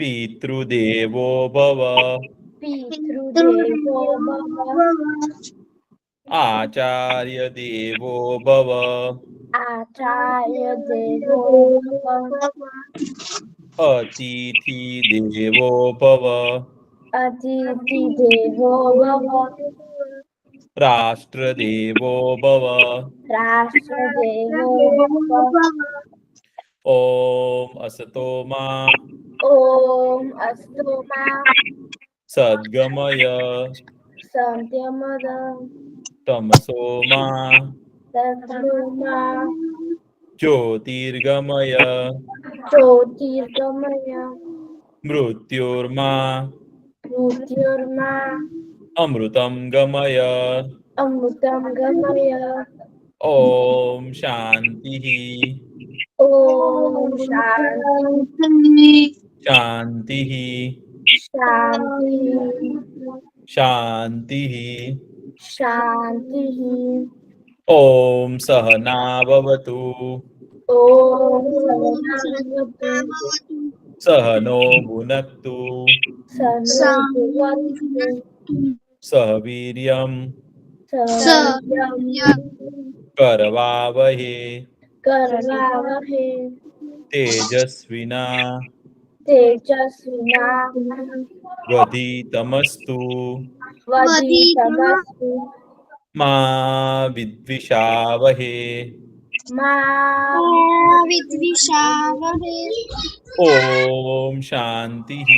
पितृदेवो भव पितृदेवो भव आचार्य देवो भव आचार्य देवो भव अतिथि देवो भव अतिथि देवो भव राष्ट्रदेवो भव राष्ट्र देवो भव ॐ असतो मा ॐ अस्तु मा सद्गमय सत्यमद तमसो मा तत्सो मा ज्योतिर्गमय ज्योतिर्गमय मृत्युर्मा मृत्युर्मा अमृतं गमय अमृतं गमय ॐ शान्तिः ॐ शान्ति शान्तिः शान्ति शान्तिः शान्तिः ॐ सहना भवतु ॐ सहनावतु सहनो भुनक्तु सनो भुवतु सह वीर्यं सवीर्यं करवावहे करवावहै तेजस्विना तेजस्विना वधितमस्तु वधितमस्तु मा विद्विषावहे मा विद्विषावहे ॐ शान्तिः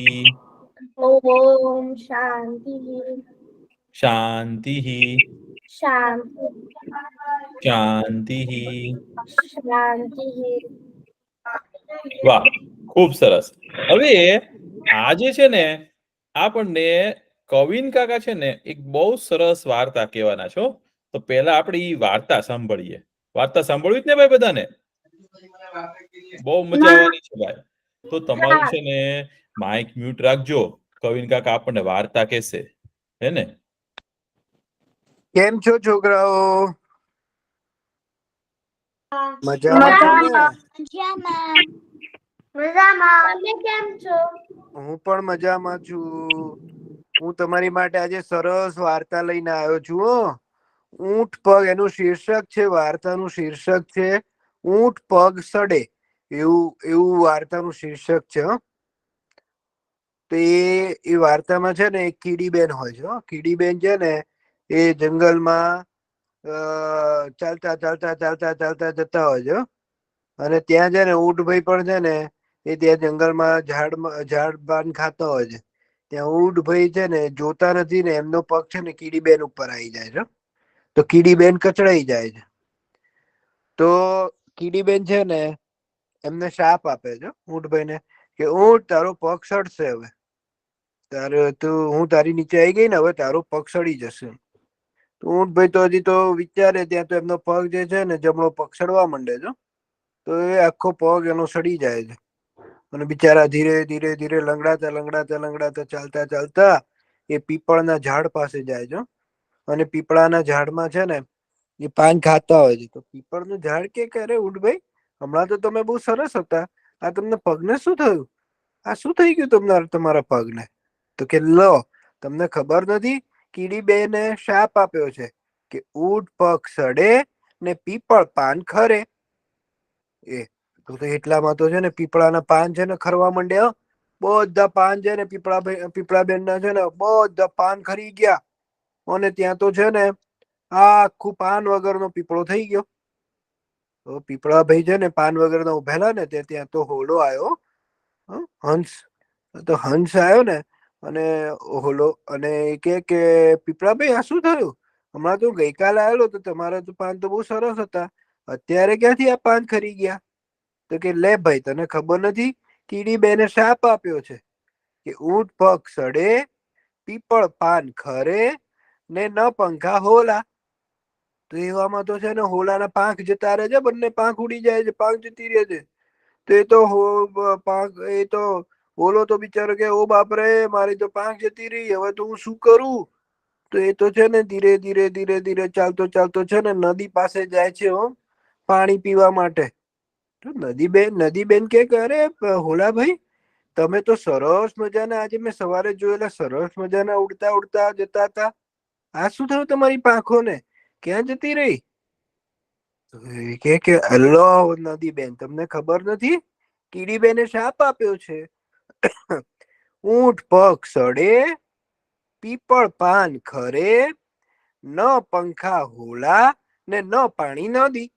ॐ शान्तिः शान्तिः शान्ति शान्तिः शान्तिः વાહ, ખૂબ સરસ. હવે આજે છે ને આપણને કવિન કાકા છે ને એક બહુ સરસ વાર્તા કહેવાના છો. તો પહેલા આપણે ઈ વાર્તા સાંભળીએ. વાર્તા સાંભળવી જ ને ભાઈ બધાને? બહુ મજા આવવાની છે ભાઈ. તો તમારું છે ને માઇક મ્યુટ રાખજો. કવિન કાકા આપણને વાર્તા કહેશે, હે ને? કેમ છો છોકરાઓ? મજામાં છો ને? મજામાં. તમે કેમ છો? હું પણ મજામાં છું. હું તમારી માટે આજે સરસ વાર્તા લઈને આવ્યો છું હો. ઊંટ પગ, એનું શીર્ષક છે, વાર્તાનું શીર્ષક છે ઊંટ પગ સડે. એવું વાર્તાનું શીર્ષક છે હો. તો એ વાર્તામાં છે ને એક કીડીબેન હોય છે હો. કીડીબેન છે ને એ જંગલમાં ચાલતા ચાલતા ચાલતા ચાલતા જતા હોય છે. અને ત્યાં છે ને ઊંટભાઈ પણ છે ને એ ત્યાં જંગલમાં ઝાડ પાન ખાતા હોય છે. ત્યાં ઊંટભાઈ છે ને જોતા નથી ને એમનો પગ છે ને કીડીબેન ઉપર આવી જાય છે. તો કીડીબેન કચડાઈ જાય છે. તો કીડીબેન છે ને એમને શાપ આપે છે ઊંટભાઈ ને કે ઊંટ, તારો પગ સડશે. હવે હું તારી નીચે આવી ગઈ ને, હવે તારો પગ સડી જશે. ઊંટભાઈ તો હજી તો વિચારે ત્યાં તો એમનો પગ જે છે ને જમણો પગ સડવા માંડે છે. તો એ આખો પગ એનો સડી જાય છે. અને બિચારા ધીરે ધીરે ધીરે લંગડાતા લંગડાતા લંગડાતા ચાલતા ચાલતા એ પીપળના ઝાડ પાસે જાય છે. અને પીપળાના ઝાડમાં છે ને એ પાન ખાતા હોય છે. તો પીપળનું ઝાડ કે અરે ઊંટભાઈ, હમણાં તો તમે બહુ સરસ હતા, આ તમને પગને શું થયું? આ શું થઈ ગયું તમારા પગને? તો કે લો, તમને ખબર નથી, કીડીબેને શાપ આપ્યો છે કે ઊંટ પગ સડે ને પીપળ પાન ખરે. એ તો એટલામાં તો છે ને પીપળાના પાન છે ને ખરવા માંડ્યા. બધા પાન છે ને પીપળાબેન ના છે ને બધા પાન ખરી ગયા. અને ત્યાં તો છે ને આખું પાન વગરનો પીપળો થઈ ગયો. તો પીપળાભાઈ છે ને પાન વગરના ઉભેલા ને ત્યાં તો હોલો આવ્યો, હંસ. તો હંસ આવ્યો ને અને હોલો અને કે પીપળાભાઈ, આ શું થયું? હમણાં તો ગઈકાલે આવેલો તો તમારા તો પાન તો બહુ સરસ હતા, અત્યારે ક્યાંથી આ પાન ખરી ગયા? તો કે લે ભાઈ, તને ખબર નથી, કીડીબેને શાપ આપ્યો છે કે ઊંટ પગ સડે, પીપળ પાન ખરે ને ન પંખા હોલા. તો એવામાં તો છે ને હોલાના પાંખ જતા રહે છે, બંને પાંખ ઉડી જાય છે, પાંખ જતી રહે છે. તો એ તો હોલો તો બિચારો કે ઓ બાપરે, મારી તો પાંખ જતી રહી, હવે તો હું શું કરું? તો એ તો છે ને ધીરે ધીરે ધીરે ધીરે ચાલતો ચાલતો છે ને નદી પાસે જાય છે પાણી પીવા માટે. નદીબેન કે અરે હોલાભાઈ, તમે તો સરસ મજાના આજે મેં સવારે જોયેલા સરસ મજાના ઉડતા ઉડતા જતા હતા. આ શું થયું તમારી પાંખોને? ક્યાં જતી રહી? તો એ કે અલ્લો નદી બેન, તમને ખબર નથી કીડી બેને શાપ આપ્યો છે. ઊંટ પગ સડે, પીપળ પાન ખરે, ન પંખા હોલા ને ન પાણી નદી.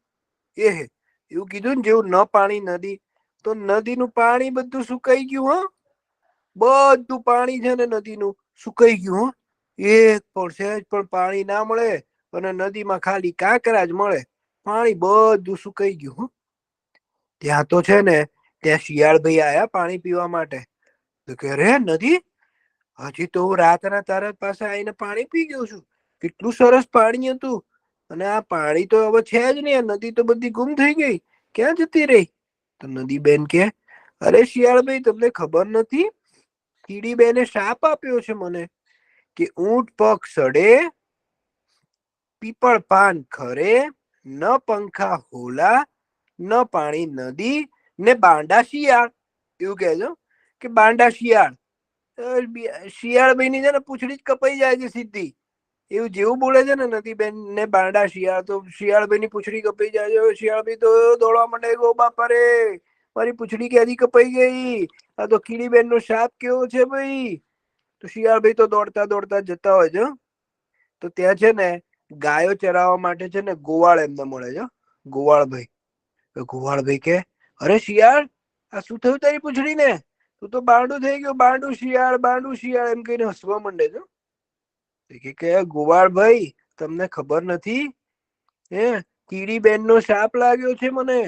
એવું કીધું ને, જેવું ન પાણી નદી, તો નદીનું પાણી બધું સુકાઈ ગયું. બધું પાણી છે ને નદીનું સુકાઈ ગયું. એક પણ સહેજ પણ પાણી ના મળે અને નદીમાં ખાલી કાંકરા જ મળે. પાણી બધું સુકાઈ ગયું. ત્યાં તો છે ને, ત્યાં શિયાળ ભાઈ આયા પાણી પીવા માટે. તો કે રે નદી, હજી તો હું રાતના તારા પાસે આવીને પાણી પી ગયો છું. કેટલું સરસ પાણી હતું, અને આ પાણી તો હવે છે જ નહીં. આ નદી તો બધી ગુમ થઈ ગઈ, ક્યાં જતી રહી? તો નદી બેન કે, અરે શિયાળ ભાઈ, તમને ખબર નથી, કીડી બેને શાપ આપ્યો છે મને કે ઊંટ પગ સડે, પીપળ પાન ખરે, ન પંખા હોલા, ન પાણી નદી ને બાંડા શિયાળ. એવું કહે છે કે બાંડા શિયાળ. શિયાળ ભાઈ ની છે ને પૂંછડી જ કપાઈ જાય છે સીધી. એવું જેવું બોલે છે ને નદી બેન ને બાંડા શિયાળ, તો શિયાળ ભાઈ ની પૂંછડી કપાઈ જાય છે. શિયાળ ભાઈ તો દોડવા માંડે, ગો બાપા રે, મારી પૂંછડી ક્યાંથી કપાઈ ગઈ? આ તો કીડી બેન નો શાપ કેવો છે ભાઈ. તો શિયાળ ભાઈ તો દોડતા દોડતા જતા હોય છે. તો ત્યાં છે ને ગાયો ચરાવવા માટે છે ને ગોવાળ એમને મળે છે. ગોવાળ ભાઈ. ગોવાળ ભાઈ કે, અરે શિયાળ, આ શું થયું તારી પૂંછડીને? તું તો બાંડું થઈ ગયો, બાંડું શિયાળ, બાંડું શિયાળ એમ કહીને હસવા માંડે છે. કે ગોવાળ ભાઈ, તમને ખબર નથી, કીડી બેન નો શાપ લાગ્યો છે મને.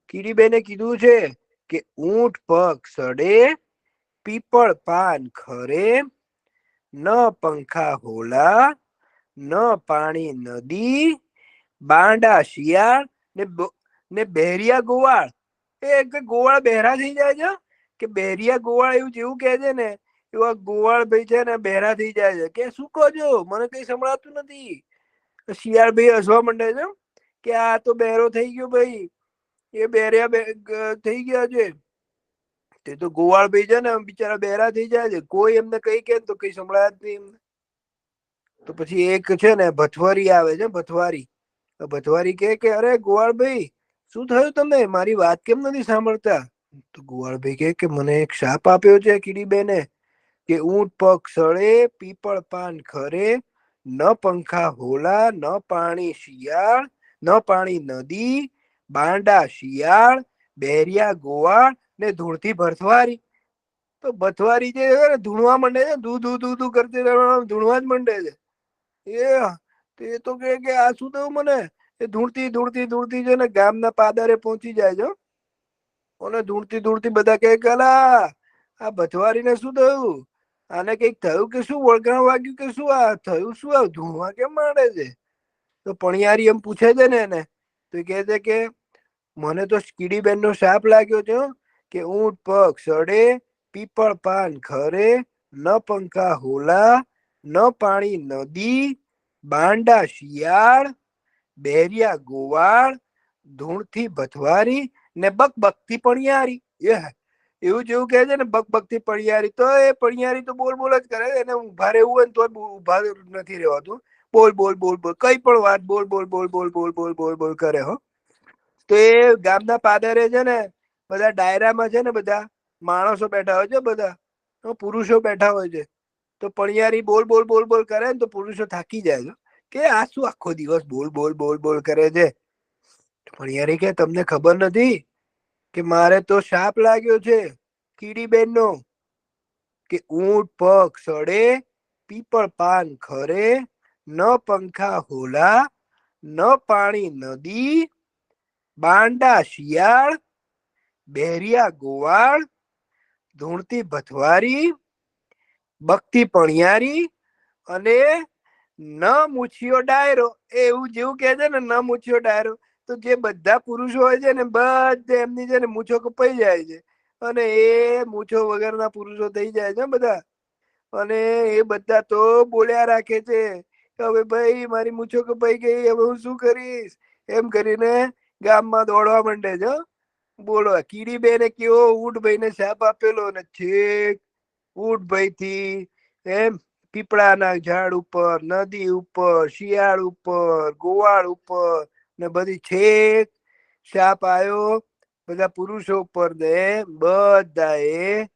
કીડી બેને કીધું છે કે ઊંટ પગ સડે, પીપળ પાન ખરે, ન પંખા હોલા, ન પાણી નદી, બાંડા શિયાળ ને બહેરિયા ગોવાળ. એ ગોવાળ બહેરા થઈ જાય છે કે બહેરિયા ગોવાળ, એવું જેવું કે છે ને એવા ગોવાળ ભાઈ છે ને બહેરા થઈ જાય છે. કે શું કહો છો? મને કઈ સંભળાતું નથી. શિયાળ ભાઈ હસવા માંડે છે કે આ તો બહેરો થઈ ગયો ભાઈ, એ બહેર્યા થઈ ગયા છે. તે તો ગોવાળ ભાઈ છે ને બિચારા બહેરા થઈ જાય છે. કોઈ એમને કઈ કે તો કઈ સંભળાય જ નહીં એમને. તો પછી એક છે ને ભથવારી આવે છે. ભથવારી કે અરે ગોવાળ ભાઈ, શું થયું તમને? મારી વાત કેમ નથી સાંભળતા? તો ગોવાળ ભાઈ કે મને એક શાપ આપ્યો છે કીડી બેને કે ઊંટ પગ સડે, પીપળ પાન ખરે, ન પંખા હોલા, ન પાણી શિયાળ, ન પાણી નદી, બાંડા શિયાળ, બહેરિયા ગોવાળ ને ધૂળથી ભરથવારી. તો ભથવારી જે ધૂણવા માંડે છે, ધૂ ધૂ ધૂ ધૂ કરતી ધૂણવા જ માંડે છે. એ તો કે આ શું થયું મને? એ ધૂળતી ધૂળતી ધૂળતી છે ને ગામના પાદરે પહોંચી જાય છે. અને ધૂળતી ધૂળતી બધા કે અલા, આ ભથવારીને શું થયું? આને કઈક થયું કે શું? વળગાણ વાગ્યું કે શું? આ થયું શું? આ ધૂણવા કેમ માંડે છે? તો પણિયારી એમ પૂછે છે ને એને, તો કહે છે કે મને તો કીડી બેન નો શાપ લાગ્યો છે કે ઊંટ પગ સડે, પીપળ પાન ખરે, ન પંખા હોલા, ન પાણી નદી, બાંડા શિયાળ, બહેરિયા ગોવાળ, ધૂળથી ભથવારી ને બકબકતી પણિયારી. એવું જેવું કે છે ને બકબકતી પણિયારી. તો એ પણિયારી તો બોલ બોલ જ કરે. એને ઉભા રહેવું હોય ને તો ઉભા નથી રહેવાતું. બોલ બોલ બોલ બોલ, કઈ પણ વાત બોલ બોલ બોલ બોલ બોલ બોલ બોલ બોલ કરે. તો એ ગામના પાદરે છે ને બધા ડાયરામાં છે ને બધા માણસો બેઠા હોય છે, બધા પુરુષો બેઠા હોય છે. તો પણિયારી બોલ બોલ બોલ બોલ કરે ને તો પુરુષો થાકી જાય છે કે આ શું આખો દિવસ બોલ બોલ બોલ બોલ કરે છે. પણિયારી કે તમને ખબર નથી કે મારે તો શાપ લાગ્યો છે કીડી બેન નો કે ઊંટ પગ સડે, પીપળ પાન ખરે, ન પંખા હોલા, ન પાણી નદી, બાંડા શિયાળ, બહેરિયા ગોવાળ, ધૂળતી ભથવારી, બકતી પણિયારી અને ન મૂછિયો ડાયરો. એવું જેવું કે છે ને ન મૂછિયો ડાયરો. તો જે બધા પુરુષો હોય છે ને બધા એમની છે ને મૂછો કપાઈ જાય છે અને એ મૂછો વગરના પુરુષો થઈ જાય છે બધા. અને એ બધા તો બોલ્યા રાખે છે કે હવે ભાઈ મારી મૂછો કપાઈ ગઈ, હવે હું શું કરીશ? એમ કરીને ગામમાં દોડવા માંડે છે. બોલો કીડીબેને કેવો ઊંટભાઈ ને શાપ આપેલો અને છેક ઊંટભાઈ થી એમ પીપળાના ઝાડ ઉપર, નદી ઉપર, શિયાળ ઉપર, ગોવાળ ઉપર ને બધી છેક શાપ આવ્યો બધા પુરુષો ઉપર ને બધાએ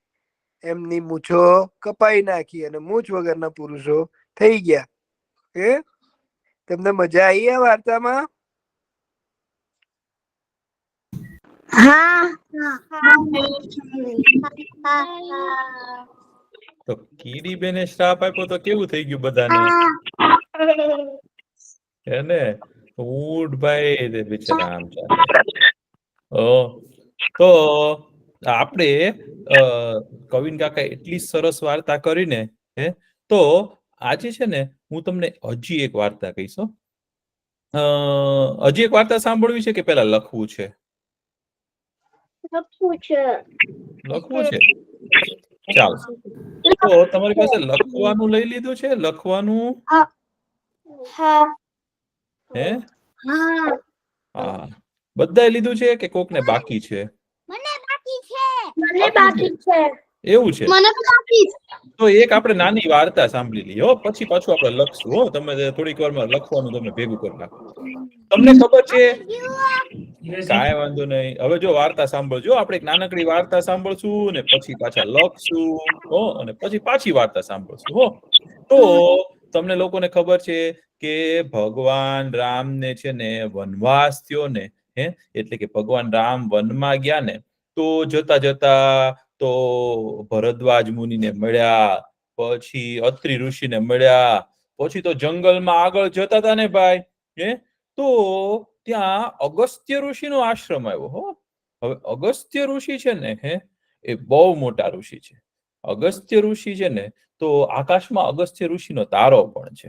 એમની મૂછો કપાઈ નાખી અને મૂછ વગરના પુરુષો થઈ ગયા. તમને મજા આવી આ વાર્તામાં? હા તો કીડીબેને શ્રાપ આપ્યો તો કેવું થઈ ગયું બધાને? એને ઊંટભાઈ તે બિચારા આમ ચાલે. તો આપણે કવિન કાકા એટલી સરસ વાર્તા કરીને તો આજે છે ને હું તમને હજી એક વાર્તા કહીશ. હજી એક વાર્તા સાંભળવી છે કે પેલા લખવું છે? લખવું છે. ચાલો, તો તમારી પાસે લખવાનું લઈ લીધું છે? લખવાનું હે? હા, બધાએ લીધું છે કે કોકને બાકી છે? એવું છે. તો એક આપણે નાની વાર્તા સાંભળી લઈએ હો, પછી પાછું આપણે લખશું હો. તમે થોડીક વારમાં લખવાનું તમને ભેગું કરી નાખો. તમને ખબર છે? કાંઈ વાંધો નહીં. હવે જો વાર્તા સાંભળજો. આપણે એક નાનકડી વાર્તા સાંભળશું ને પછી પાછા લખશું હો, અને પછી પાછી વાર્તા સાંભળશું હો. તો તમને લોકોને ખબર છે કે ભગવાન રામને છે ને વનવાસ થયો ને, એટલે કે ભગવાન રામ વનમાં ગયા ને, તો જતા જતા તો ભરદ્વાજ મુનિને મળ્યા, પછી અત્રિ ઋષિને મળ્યા, પછી તો જંગલમાં આગળ જતા હતા ને ભાઈ, તો ત્યાં અગસ્ત્ય ઋષિનો આશ્રમ આવ્યો હો. હવે અગસ્ત્ય ઋષિ છે ને એ બહુ મોટા ઋષિ છે. અગસ્ત્ય ઋષિ છે ને તો આકાશમાં અગસ્ત્ય ઋષિનો તારો પણ છે.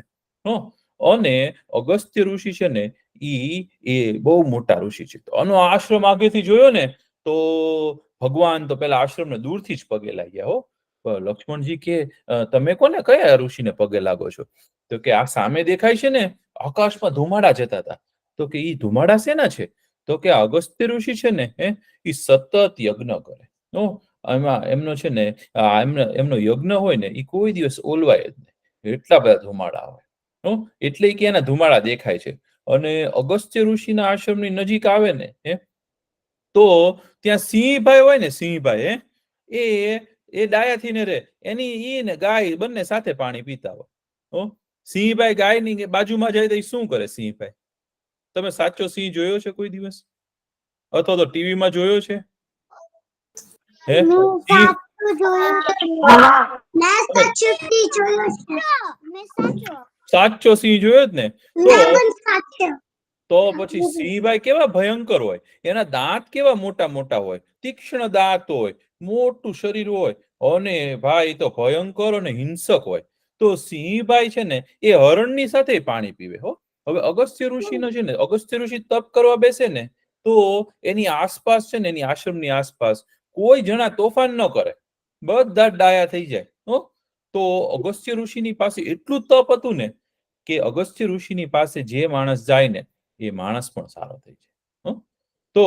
અને અગસ્ત્ય ઋષિ છે ને એ બહુ મોટા ઋષિ છે. તો આનો આશ્રમ આગળથી જોયો ને તો ભગવાન તો પેલા આશ્રમને દૂરથી જ પગે લાગ્યા હો. લક્ષ્મણજી કે તમે કોને કયા ઋષિને પગે લાગો છો? તો કે આ સામે દેખાય છે ને આકાશમાં ધુમાડા જતા હતા. તો કે ઈ ધુમાડા શેના છે? તો કે અગસ્ત્ય ઋષિ છે ને એ સતત યજ્ઞ કરે. એમાં એમનો છે ને એમનો યજ્ઞ હોય ને એ કોઈ દિવસ ઓલવાય જ નહીં. એટલા બધા ધુમાડા હોય. એટલે કે એના ધુમાડા દેખાય છે. અને અગસ્ત્ય ઋષિના આશ્રમની નજીક આવે ને તો ત્યાં સિંહભાઈ હોય ને, સિંહભાઈ એ ડાયાથી ને રે એની ઈ ને ગાય બંને સાથે પાણી પીતા હોય. સિંહભાઈ ગાયની બાજુમાં જાય તો એ શું કરે સિંહભાઈ? તમે સાચો સિંહ જોયો છે કોઈ દિવસ? અથવા તો ટીવીમાં જોયો છે? સાચો સિંહ જોયો જ ને? તો પછી સિંહભાઈ કેવા ભયંકર હોય, એના દાંત કેવા મોટા મોટા હોય, તીક્ષ્ણ દાંત હોય, મોટું શરીર હોય, અને ભાઈ તો ભયંકર અને હિંસક હોય. તો સિંહભાઈ છે ને એ હરણની સાથે પાણી પીવે હો. હવે અગસ્ત્ય ઋષિનો છે ને, અગસ્ત્ય ઋષિ તપ કરવા બેસે ને તો એની આસપાસ છે ને, એની આશ્રમની આસપાસ કોઈ જણા તોફાન ન કરે, બધા ડાયા થઈ જાય. તો અગસ્ત્ય ઋષિની પાસે એટલું તપ હતું ને કે અગસ્ત્ય ઋષિની પાસે જે માણસ જાય ને એ માણસ પણ સારો થઈ જાય. તો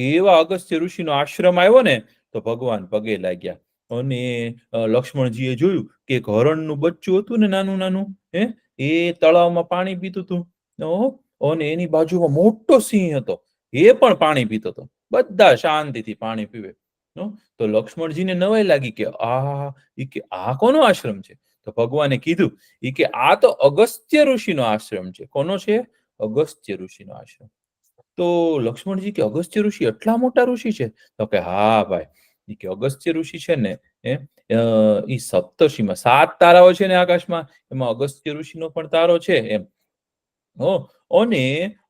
એવા અગસ્ત્ય ઋષિનો આશ્રમ આવ્યો ને તો ભગવાન પગે લાગ્યા. અને લક્ષ્મણજીએ જોયું કે એક હરણનું બચ્ચું હતું ને નાનું નાનું, એ તળાવમાં પાણી પીતું હતું. અને એની બાજુમાં મોટો સિંહ હતો, એ પણ પાણી પીતો હતો. બધા શાંતિથી પાણી પીવે. તો લક્ષ્મણજીને નવાઈ લાગી કે આ કોનો આશ્રમ છે? તો ભગવાને કીધું કે આ તો અગસ્ત્ય ઋષિનો આશ્રમ છે. કોનો છે? અગસ્ત્ય ઋષિનો આશ્રમ. તો લક્ષ્મણજી કે અગસ્ત્ય ઋષિ એટલા મોટા ઋષિ છે? તો કે હા ભાઈ, કે અગસ્ત્ય ઋષિ છે ને એ સપ્તર્ષિમાં 7 તારાઓ છે ને આકાશમાં, એમાં અગસ્ત્ય ઋષિનો પણ તારો છે એમ. અને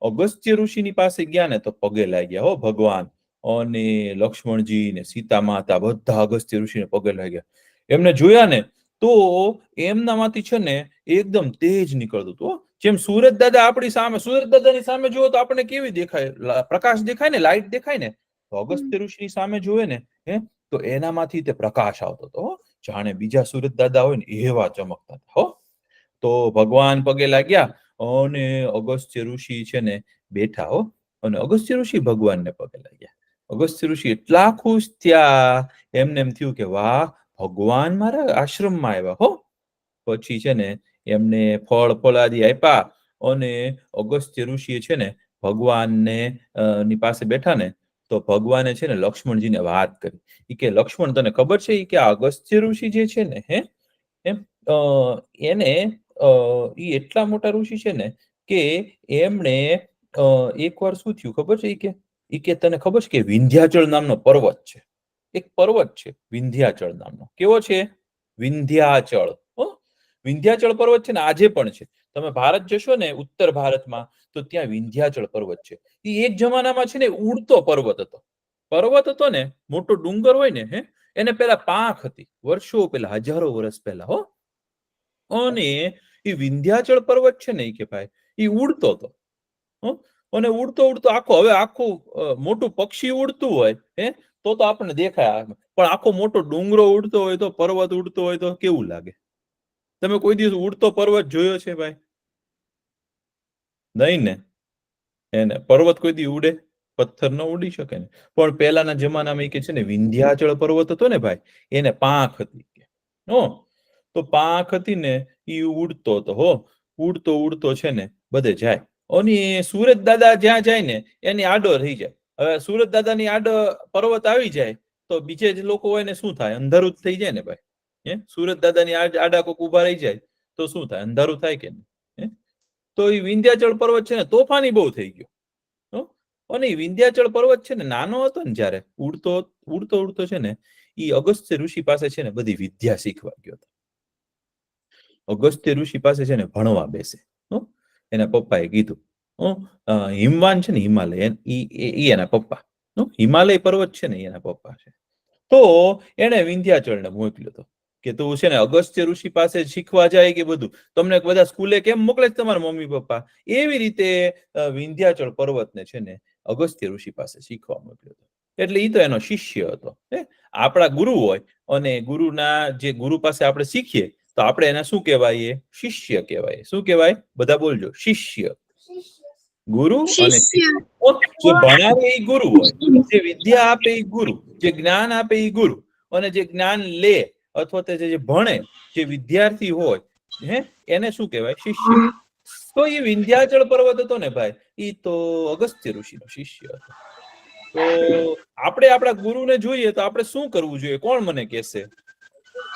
અગસ્ત્ય ઋષિની પાસે ગયા ને તો પગે લાગ્યા હો ભગવાન. અને લક્ષ્મણજી ને સીતા માતા બધા અગસ્ત્ય ઋષિને પગે લાગ્યા. એમને જોયા ને તો એમનામાંથી છે ને એકદમ તેજ નીકળતું હતું. જેમ સુરજ દાદા આપણી સામે, સુરજ દાદાની સામે જુઓ તો આપણે કેવી દેખાય? પ્રકાશ દેખાય ને, લાઈટ દેખાય ને. તો અગસ્ત્ય ઋષિની સામે જોવે ને તો એનામાંથી તે પ્રકાશ આવતો હતો. જાણે બીજા સુરજ દાદા હોય ને એવા ચમકતા હતા. તો ભગવાન પગે લાગ્યા અને અગસ્ત્ય ઋષિ છે ને બેઠા. અને અગસ્ત્ય ઋષિ ભગવાનને પગે લાગ્યા. અગસ્ત્ય ઋષિ એટલા ખુશ થયા, એમને એમ થયું કે વાહ, ભગવાન મારા આશ્રમમાં આવ્યા હો. પછી છે ને એમને ફળ ફળાદી આપ્યા, અને અગસ્ત્ય ઋષિએ છે ને ભગવાનને ની પાસે બેઠા ને, તો ભગવાને છે ને લક્ષ્મણજીને વાત કરી. ઈ કે લક્ષ્મણ, તને ખબર છે ઈ કે આ અગસ્ત્ય ઋષિ જે છે ને એમ એને ઈ એટલા મોટા ઋષિ છે ને કે એમણે એકવાર શું થયું ખબર છે ઈ કે તને ખબર છે કે વિંધ્યાચળ નામનો પર્વત છે, એક પર્વત છે વિંધ્યાચળ નામનો. કેવો છે? વિંધ્યાચળ. વિંધ્યાચળ પર્વત છે ને આજે પણ છે. તમે ભારત જશો ને ઉત્તર ભારતમાં, તો ત્યાં વિંધ્યાચળ પર્વત છે. એ એક જમાનામાં છે ને ઉડતો પર્વત હતો. પર્વત હતો ને, મોટો ડુંગર હોય ને એને પેલા પાંખ હતી, વર્ષો પહેલા, હજારો વર્ષ પહેલા હો. અને એ વિંધ્યાચળ પર્વત છે ને, કે ભાઈ એ ઉડતો હતો. અને ઉડતો ઉડતો હવે આખું મોટું પક્ષી ઉડતું હોય તો આપણને દેખાય, પણ આખો મોટો ડુંગરો ઉડતો હોય, તો પર્વત ઉડતો હોય તો કેવું લાગે? તમે કોઈ દિવસ ઉડતો પર્વત જોયો છે ભાઈ? નહીં ને. એને પર્વત કોઈ દી ઉડે? પથ્થર ન ઉડી શકે ને. પણ પહેલાના જમાનામાં કે છે ને વિંધ્યાચળ પર્વત હતો ને ભાઈ, એને પાંખ હતી. તો પાંખ હતી ને એ ઉડતો હતો ઉડતો ઉડતો છે ને બધે જાય, અને સુરત દાદા જ્યાં જાય ને એની આડો રહી જાય. હવે સુરત દાદાની આડો પર્વત આવી જાય તો બીજે જ લોકો હોય ને શું થાય? અંધારું જ થઈ જાય ને ભાઈ. સુરત દાદાની આડા કોક ઉભા રહી જાય તો શું થાય? અંધારું થાય કે નહીં? તો એ વિંધ્યાચળ પર્વત છે ને તોફાની બહુ થઈ ગયો. અને વિંધ્યાચળ પર્વત છે ને નાનો હતો ને, જયારે ઉડતો ઉડતો છે ને, એ અગસ્ત્ય ઋષિ પાસે છે ને બધી વિદ્યા શીખવા ગયો હતો. અગસ્ત્ય ઋષિ પાસે છે ને ભણવા બેસે. એના પપ્પાએ કીધું, હિમવાન છે ને હિમાલય, એના પપ્પા, હિમાલય પર્વત છે ને એના પપ્પા છે. તો એને વિંધ્યાચળને મોકલ્યો હતો કે તું છે ને અગસ્ત્ય ઋષિ પાસે શીખવા જાય કે બધું. તમને બધા સ્કૂલે કેમ મોકલે છે તમારા મમ્મી પપ્પા, એવી રીતે વિંધ્યાચળ પર્વતને છે ને અગસ્ત્ય ઋષિ પાસે શીખવા મોકલ્યો હતો. એટલે એ તો એનો શિષ્ય હતો. આપણા ગુરુ હોય, અને ગુરુ પાસે આપણે શીખીએ તો આપણે એને શું કહેવાય? શિષ્ય કહેવાય. શું કહેવાય? બધા બોલજો, શિષ્ય. ગુરુ અને જે ભણાવે એ ગુરુ હોય, જે વિદ્યા આપે એ ગુરુ, જે જ્ઞાન આપે એ ગુરુ, અને જે જ્ઞાન લે અથવા તો જે ભણે, જે વિદ્યાર્થી હોય એને શું કહેવાય? શિષ્ય. તો એ વિંધ્યાચળ પર્વત હતો ને ભાઈ, એ તો અગસ્ત્ય ઋષિનો શિષ્ય હતો. તો આપણે આપણા ગુરુને જોઈએ તો આપણે શું કરવું જોઈએ? કોણ મને કહેશે?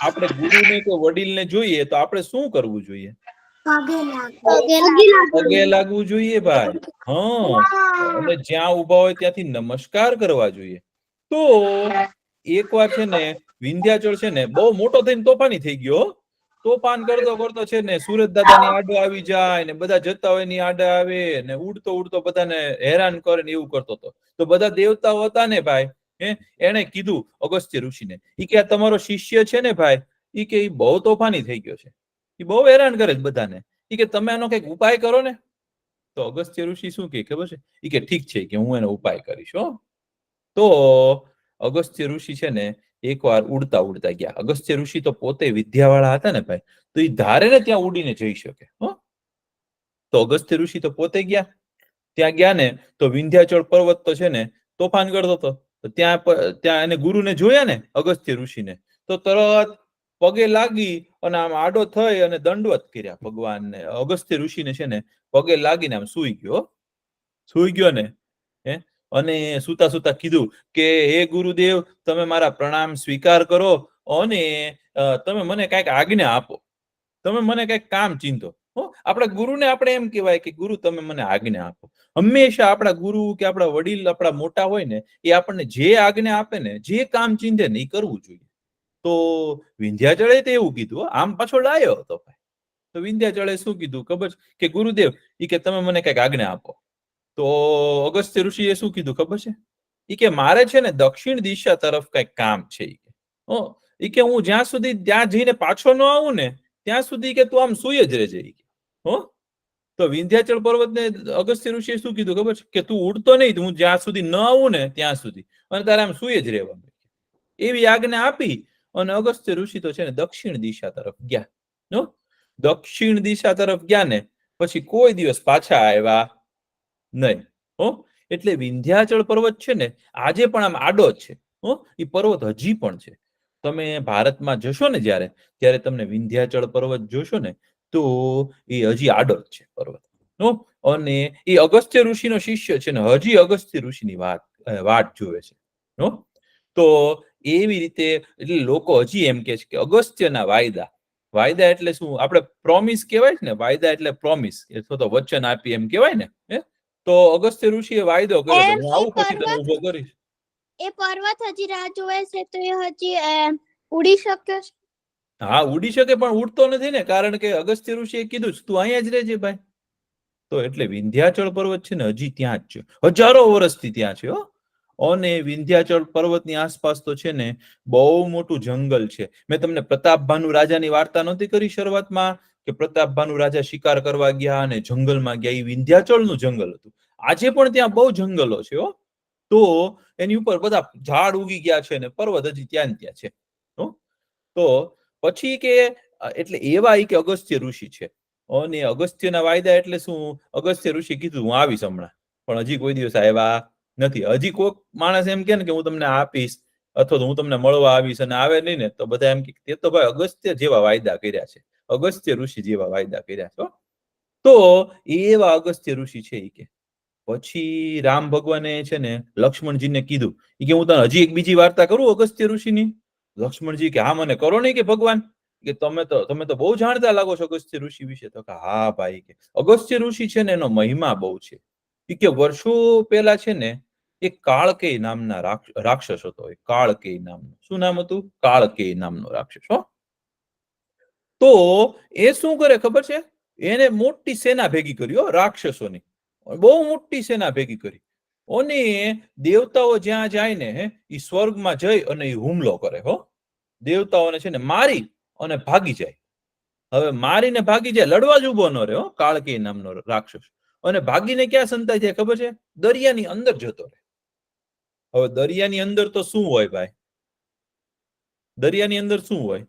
આપણે ગુરુને કે વડીલને જોઈએ તો આપણે શું કરવું જોઈએ? પગે લાગવું જોઈએ ભાઈ. અને જ્યાં ઉભા હોય ત્યાંથી નમસ્કાર કરવા જોઈએ. તો એકવાર છે ને વિંધ્યાચળ છે ને બહુ મોટો થઈને તોફાની થઈ ગયો. તોફાન કરતો કરતો છે ને સુરત દાદાની આડો આવી જાય, ને બધા જતા હોય ની આડે આવે, ને ઉડતો ઉડતો બધાને હેરાન કરે ને એવું કરતો હતો. તો બધા દેવતાઓ હતા ને ભાઈ, એને કીધું અગસ્ત્ય ઋષિને, ઈ કે તમારો શિષ્ય છે ને ભાઈ, ઈ કે બહુ તોફાની થઈ ગયો છે, ઈ બહુ હેરાન કરે છે બધાને, ઈ કે તમે આનો કઈક ઉપાય કરો ને. તો અગસ્ત્ય ઋષિ શું કે ખબર છે? ઈ કે ઠીક છે કે હું એનો ઉપાય કરીશ. તો અગસ્ત્ય ઋષિ છે ને એકવાર ઉડતા ઉડતા ગયા. અગસ્ત્ય ઋષિ તો પોતે વિદ્યાવાળા હતા ને ભાઈ, તો એ ધારે ને ત્યાં ઉડીને જઈ શકે. તો અગસ્ત્ય ઋષિ તો પોતે ગયા. ત્યાં ગયા ને તો વિંધ્યાચળ પર્વત તો છે ને તોફાન કરતો હતો. ત્યાં એને ગુરુને જોયા ને અગસ્ત્ય ઋષિને, તો તરત પગે લાગી અને આમ આડો થઈ અને દંડવત કર્યા ભગવાનને. અગસ્ત્ય ઋષિને છે ને પગે લાગીને આમ સુઈ ગયો ને. અને સુતા સુતા કીધું કે હે ગુરુદેવ, તમે મારા પ્રણામ સ્વીકાર કરો, અને તમે મને કઈક આજ્ઞા આપો, તમે મને કઈક કામ ચીંધો. આપણા ગુરુને આપણે એમ કહેવાય કે ગુરુ તમે મને આજ્ઞા આપો. હંમેશા આપણા ગુરુ કે આપણા વડીલ, આપણા મોટા હોય ને, એ આપણને જે આજ્ઞા આપે ને, જે કામ ચીંધે ને, એ કરવું જોઈએ. તો વિંધ્યાચળે તો એવું કીધું, આમ પાછો લાયો હતો. તો વિંધ્યાચળે શું કીધું ખબર છે? કે ગુરુદેવ, ઈ કે તમે મને કઈક આજ્ઞા આપો. તો અગસ્ત્ય ઋષિએ શું કીધું ખબર છે? ઈ કે મારે છે ને દક્ષિણ દિશા તરફ કઈક કામ છે. ઈ કે હું જ્યાં સુધી ત્યાં જઈને પાછો ન આવું ને ત્યાં સુધી કે તું આમ સુઈ જ રહેજે. તો વિંધ્યાચળ પર્વતને અગસ્ત્ય ઋષિએ શું કીધું ખબર છે? કે તું ઉડતો નહીં, હું જ્યાં સુધી ન આવું ને ત્યાં સુધી, અને તારે આમ સુઈ જ રહેવાનું. એવી આજ્ઞા આપી અને અગસ્ત્ય ઋષિ તો છે ને દક્ષિણ દિશા તરફ ગયા. દક્ષિણ દિશા તરફ ગયા ને પછી કોઈ દિવસ પાછા આવ્યા નહીં. એટલે વિંધ્યાચળ પર્વત છે ને આજે પણ આમ આડો જ છે. એ પર્વત હજી પણ છે. તમે ભારતમાં જશો ને ત્યારે તમને વિંધ્યાચળ પર્વત જોશો ને તો એ હજી આડો જ છે પર્વત. અને એ અગસ્ત્ય ઋષિનો શિષ્ય છે ને હજી અગસ્ત્ય ઋષિની વાટ જોવે છે. તો એવી રીતે એટલે લોકો હજી એમ કે છે કે અગસ્ત્યના વાયદા એટલે શું? આપણે પ્રોમિસ કહેવાય ને, વાયદા એટલે પ્રોમિસ અથવા તો વચન આપી એમ કહેવાય ને. તો અગસ્ત્ય ઋષિએ વાયદો કર્યો કે હું આવું પછી તને ઉભો કરીશ. એ પર્વત હજી રાહ જોવે છે તો એ હજી ઉડી શકે છે? હા, ઉડી શકે પણ ઉડતો નથી ને, કારણ કે અગસ્ત્ય ઋષિએ કીધું તું અહીંયા જ રહેજે ભાઈ. તો એટલે વિંધ્યાચળ પર્વત છે ને હજી ત્યાં જ છે, હજારો વર્ષથી ત્યાં છે. અને વિંધ્યાચળ પર્વતની આસપાસ તો છે ને બહુ મોટું જંગલ છે. મેં તમને પ્રતાપભાનુ રાજાની વાર્તા નહોતી કરી શરૂઆતમાં કે પ્રતાપભાનુ રાજા શિકાર કરવા ગયા અને જંગલમાં ગયા? એ વિંધ્યાચળનું જંગલ હતું. આજે પણ ત્યાં બહુ જંગલો છે. તો એની ઉપર બધા ઝાડ ઉગી ગયા છે ને પર્વત હજી ત્યાં છે. તો પછી કે એટલે એવા કે અગસ્ત્ય ઋષિ છે. અને અગસ્ત્યના વાયદા એટલે શું? અગસ્ત્ય ઋષિ કીધું હું આવીશ હમણાં, પણ હજી કોઈ દિવસ આવ્યા નથી. હજી કોઈક માણસ એમ કે ને કે હું તમને આપીશ અથવા તો હું તમને મળવા આવીશ અને આવે નહીં ને તો બધા એમ કે તે તો ભાઈ અગસ્ત્ય જેવા વાયદા કર્યા છે, અગસ્ત્ય ઋષિ જેવા વાયદા કર્યા છે. તો એવા અગસ્ત્ય ઋષિ છે એ કે પછી રામ ભગવાને છે ને લક્ષ્મણજીને કીધું કે હું તને હજી એક બીજી વાર્તા કરું અગસ્ત્ય ઋષિની. લક્ષ્મણજી કે હા મને કરો નહીં કે ભગવાન, કે તમે તો બહુ જાણતા લાગો છો અગસ્ત્ય ઋષિ વિશે. તો કે હા ભાઈ, કે અગસ્ત્ય ઋષિ છે ને એનો મહિમા બહુ છે. કે વર્ષો પહેલા છે ને એક કાળકેય નામના રાક્ષસ હતો. કાળકેય નામનો, શું નામ હતું? કાળકેય નામનો રાક્ષસ. તો એ શું કરે ખબર છે? એને મોટી સેના ભેગી કરી, રાક્ષસોની બહુ મોટી સેના ભેગી કરી. અને દેવતાઓ જ્યાં જાય ને એ સ્વર્ગમાં જઈ અને એ હુમલો કરે. દેવતાઓને છે ને મારી અને ભાગી જાય. હવે મારીને ભાગી જાય, લડવા જ ઉભો ન રહે કાળકેય નામનો રાક્ષસ. અને ભાગીને ક્યાં સંતાઈ જાય ખબર છે? દરિયાની અંદર જતો રહે. હવે દરિયાની અંદર તો શું હોય ભાઈ? દરિયાની અંદર શું હોય?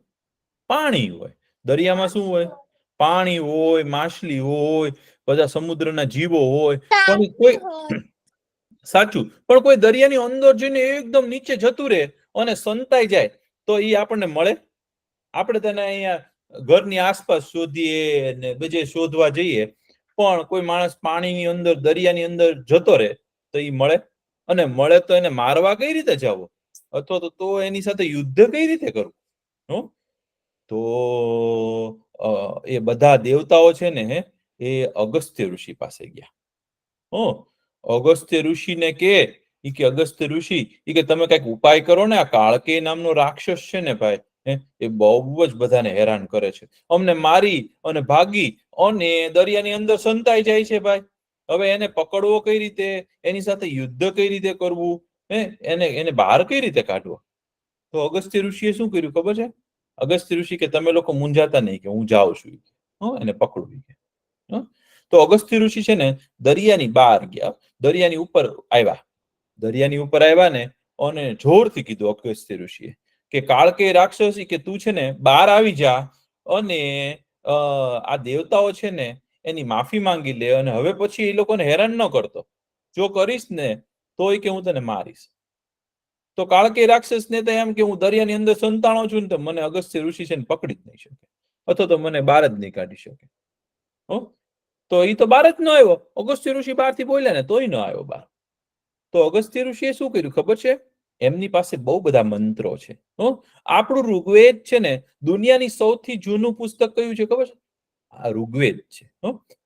પાણી હોય. દરિયામાં શું હોય? પાણી હોય, માછલી હોય, બધા સમુદ્રના જીવો હોય. પણ કોઈ સાચું, પણ કોઈ દરિયાની અંદર જઈને એકદમ નીચે જતું રહે અને સંતાઈ જાય તો એ આપણને મળે? આપણે તેને અહીંયા ઘરની આસપાસ શોધીએ ને બીજે શોધવા જઈએ, પણ કોઈ માણસ પાણીની અંદર દરિયાની અંદર જતો રહે તો એ મળે? અને મળે તો એને મારવા કઈ રીતે જવો, અથવા તો એની સાથે યુદ્ધ કઈ રીતે કરવું? તો એ બધા દેવતાઓ છે ને એ અગસ્ત્ય ઋષિ પાસે ગયા. અગસ્ત્ય ઋષિને કે અગસ્ત્ય ઋષિ કે તમે કઈક ઉપાય કરો ને, આ કાળકેય નામનો રાક્ષસ છે ને ભાઈ એ બહુ જ બધાને હેરાન કરે છે. અમને મારી અને ભાગી અને દરિયાની અંદર સંતાઈ જાય છે ભાઈ. હવે એને પકડવો કઈ રીતે, એની સાથે યુદ્ધ કઈ રીતે કરવું, એને બહાર કઈ રીતે કાઢવો? તો અગસ્ત્ય ઋષિએ શું કર્યું ખબર છે? અગસ્ત્ય ઋષિ કે તમે લોકો મૂંઝાતા નહીં, કે હું જાઉં છું, એને પકડું. તો અગસ્ત્ય ઋષિ છે ને દરિયાની બહાર ગયા, દરિયાની ઉપર આવ્યા. દરિયાની ઉપર આવ્યા ને અને જોરથી કીધું અગસ્ત્ય ઋષિએ કે કાળકેય રાક્ષસી કે તું છે ને બહાર આવી જા અને આ દેવતાઓ છે ને એની માફી માંગી લે અને હવે પછી એ લોકોને હેરાન ન કરતો. જો કરીશ ને તોય કે હું તને મારીશ. તો કાળકેય રાક્ષસને તો એમ કે હું દરિયાની અંદર સંતાણો છું ને તો મને અગસ્ત્ય ઋષિ છે ને પકડી જ નહીં શકે, અથવા તો મને બહાર જ નહીં કાઢી શકે. તો એ તો બહાર જ ન આવ્યો. અગસ્ત્ય ઋષિ બહારથી બોલ્યા ને તોય ન આવ્યો બહાર. તો અગસ્ત્ય ઋષિએ શું કર્યું ખબર છે? એમની પાસે બહુ બધા મંત્રો છે. આપણું ઋગ્વેદ છે ને દુનિયાની સૌથી જૂનું પુસ્તક કયું છે ખબર છે? આ ઋગ્વેદ છે.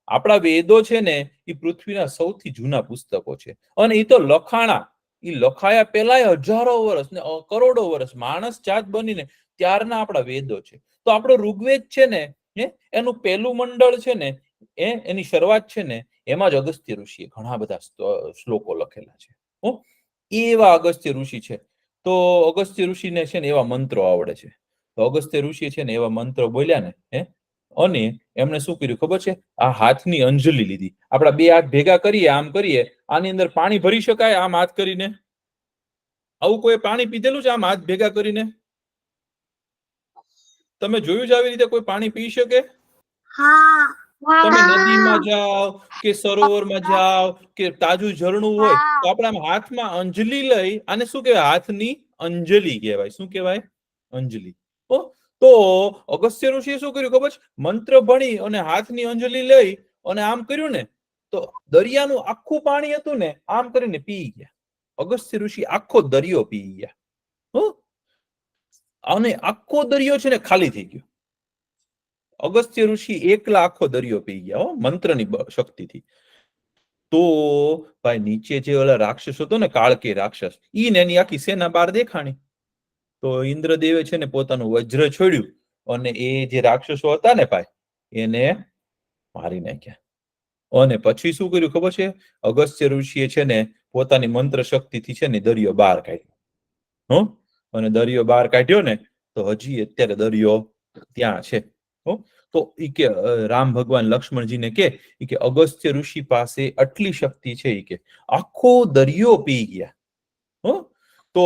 આપણા વેદો છે ને એ પૃથ્વીના સૌથી જૂના પુસ્તકો છે. અને એ તો લખાયા પહેલા હજારો વર્ષ ને કરોડો વર્ષ માણસ જાત બનીને ત્યારના આપણા વેદો છે. તો આપણો ઋગ્વેદ છે ને એનું પહેલું મંડળ છે ને એની શરૂઆત છે ને એમાં જ અગસ્ત્ય ઋષિએ ઘણા બધા શ્લોકો લખેલા છે. એવા અગસ્ત્ય ઋષિ છે. તો અગસ્ત્ય ઋષિને છે ને એવા મંત્રો આવડે છે. તો અગસ્ત્ય ઋષિ છે ને એવા મંત્રો બોલ્યા ને અને એમણે શું કર્યું ખબર છે? આ હાથની અંજલિ લીધી. આપણા બે હાથ ભેગા કરીએ, આમ કરીએ, આની અંદર પાણી ભરી શકાય આમ હાથ કરીને? આવું કોઈ પાણી પીધેલું છે આમ હાથ ભેગા કરીને? તમે જોયું છે આવી રીતે કોઈ પાણી પી શકે? હા. તમે નદીમાં જાઓ કે સરોવરમાં જાઓ કે તાજું ઝરણું હોય તો આપણે આમ હાથમાં અંજલિ લઈ, આને શું કહેવાય? હાથની અંજલિ કહેવાય. શું કહેવાય? અંજલિ. તો અગસ્ત્ય ઋષિએ શું કર્યું ખબર છે? મંત્ર ભણી અને હાથની અંજલિ લઈ અને આમ કર્યું ને તો દરિયાનું આખું પાણી હતું ને આમ કરીને પી ગયા. અગસ્ત્ય ઋષિ આખો દરિયો પી ગયા. અને આખો દરિયો છે ને ખાલી થઈ ગયો. અગસ્ત્ય ઋષિ એકલા આખો દરિયો પી ગયા મંત્રની શક્તિથી. તો ભાઈ નીચે જે ઓલા રાક્ષસ હતો ને, કાળકે રાક્ષસ, ઈ ને એની આખી સેના બહાર દેખાણી. તો ઇન્દ્રદેવે છે ને પોતાનું વજ્ર છોડ્યું અને એ જે રાક્ષસો હતા ને ભાઈ એને મારી નાખ્યા. અને પછી શું કર્યું ખબર છે? અગસ્ત્ય ઋષિએ છે ને પોતાની મંત્ર શક્તિથી છે ને દરિયો બહાર કાઢ્યો. અને દરિયો બહાર કાઢ્યો ને તો હજી અત્યારે દરિયો ત્યાં છે. તો ઈ કે રામ ભગવાન લક્ષ્મણજીને કે અગસ્ત્ય ઋષિ પાસે આટલી શક્તિ છે ઈ કે આખો દરિયો પી ગયા. તો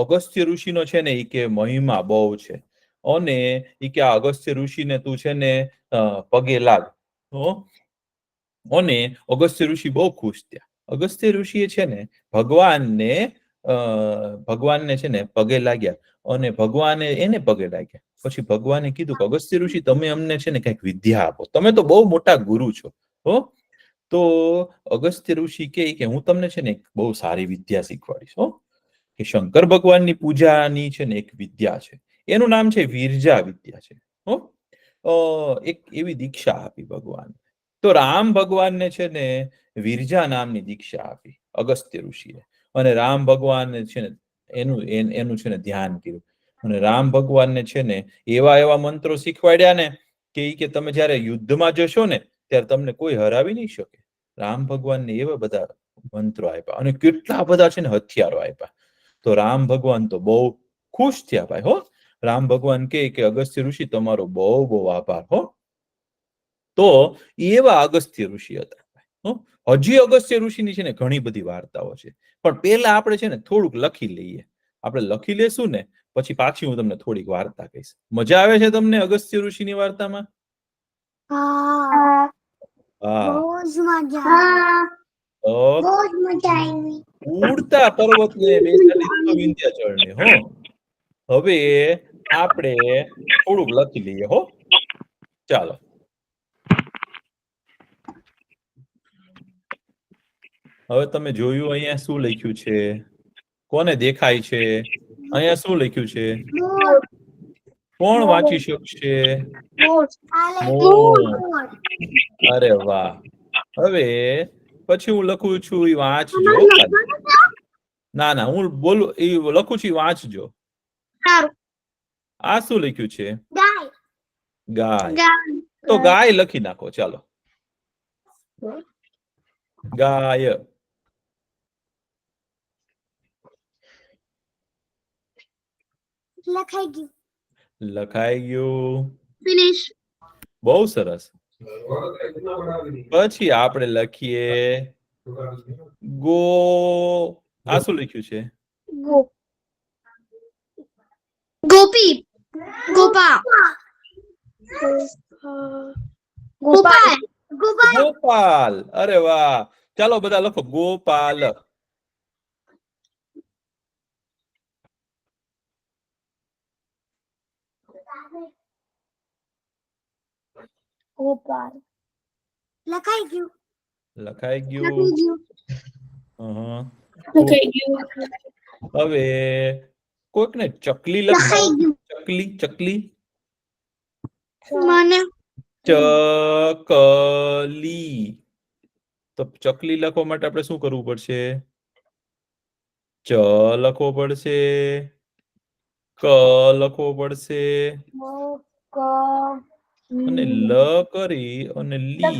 અગસ્ત્ય ઋષિનો છે ને ઈ કે મહિમા બહુ છે. અને ઈ કે આ અગસ્ત્ય ઋષિને તું છે ને પગે લાગ. અને અગસ્ત્ય ઋષિ બહુ ખુશ થયા. અગસ્ત્ય ઋષિએ છે ને ભગવાનને છે ને પગે લાગ્યા અને ભગવાને એને પગે લાગ્યા. પછી ભગવાને કીધું કે અગસ્ત્ય ઋષિ તમે અમને છે ને કઈક વિદ્યા આપો, તમે તો બહુ મોટા ગુરુ છો. તો અગસ્ત્ય ઋષિ કે હું તમને છે ને બહુ સારી વિદ્યા શીખવાડીશ. કે શંકર ભગવાનની પૂજાની છે ને એક વિદ્યા છે, એનું નામ છે વિરજા વિદ્યા છે. એક એવી દીક્ષા આપી ભગવાન. તો રામ ભગવાનને છે ને વિરજા નામની દીક્ષા આપી અગસ્ત્ય ઋષિએ. અને રામ ભગવાનને છે ને એનું છે ને ધ્યાન કર્યું. અને રામ ભગવાનને છે ને એવા મંત્રો શીખવાડ્યા ને કે તમે જયારે યુદ્ધમાં જશો ને ત્યારે તમને કોઈ હરાવી નહીં શકે. રામ ભગવાનને એવા બધા મંત્રો આપ્યા અને કેટલા બધા છે ને હથિયારો આપ્યા. તો રામ ભગવાન તો બહુ ખુશ થયા ભાઈ. રામ ભગવાન કે અગસ્ત્ય ઋષિ તમારો બહુ બહુ આભાર. તો એવા અગસ્ત્ય ઋષિ હતા. હજી અગસ્ત્ય ઋષિની છે ને ઘણી બધી વાર્તાઓ છે, પણ પહેલા આપણે છે ને થોડુંક લખી લઈએ. આપણે લખી લેશું ને પછી પાછી હું તમને થોડીક વાર્તા કહીશ. મજા આવે છે તમને અગસ્ત્ય ઋષિની વાર્તામાં? ઉડતા પર્વત ને બેસાડી વિંધ્યાચળ ને. હવે આપણે થોડુંક લખી લઈએ. ચાલો. હવે તમે જોયું અહીંયા શું લખ્યું છે? કોને દેખાય છે? અહીંયા શું લખ્યું છે? કોણ વાંચી શકશે? અરે વાહ. હવે પછી હું લખું છું એ વાંચજો. ના હું બોલું એ લખું છું વાંચજો. આ શું લખ્યું છે? ગાય. તો ગાય લખી નાખો. ચાલો, ગાય. લખાઈ ગયું. બહુ સરસ. પછી આપણે લખીએ ગો. આ શું લખ્યું છે? ગોપી. ગોપાલ. અરે વાહ. ચાલો બધા લખો ગોપાલ. લખાઈ ગયું. હવે કોઈકને ચકલી લખાય. ચકલી. મને ચકલી. તો ચકલી લખવા માટે આપણે શું કરવું પડશે? ચ લખવો પડશે, ક લખવો પડશે અને લ કરી અને લી.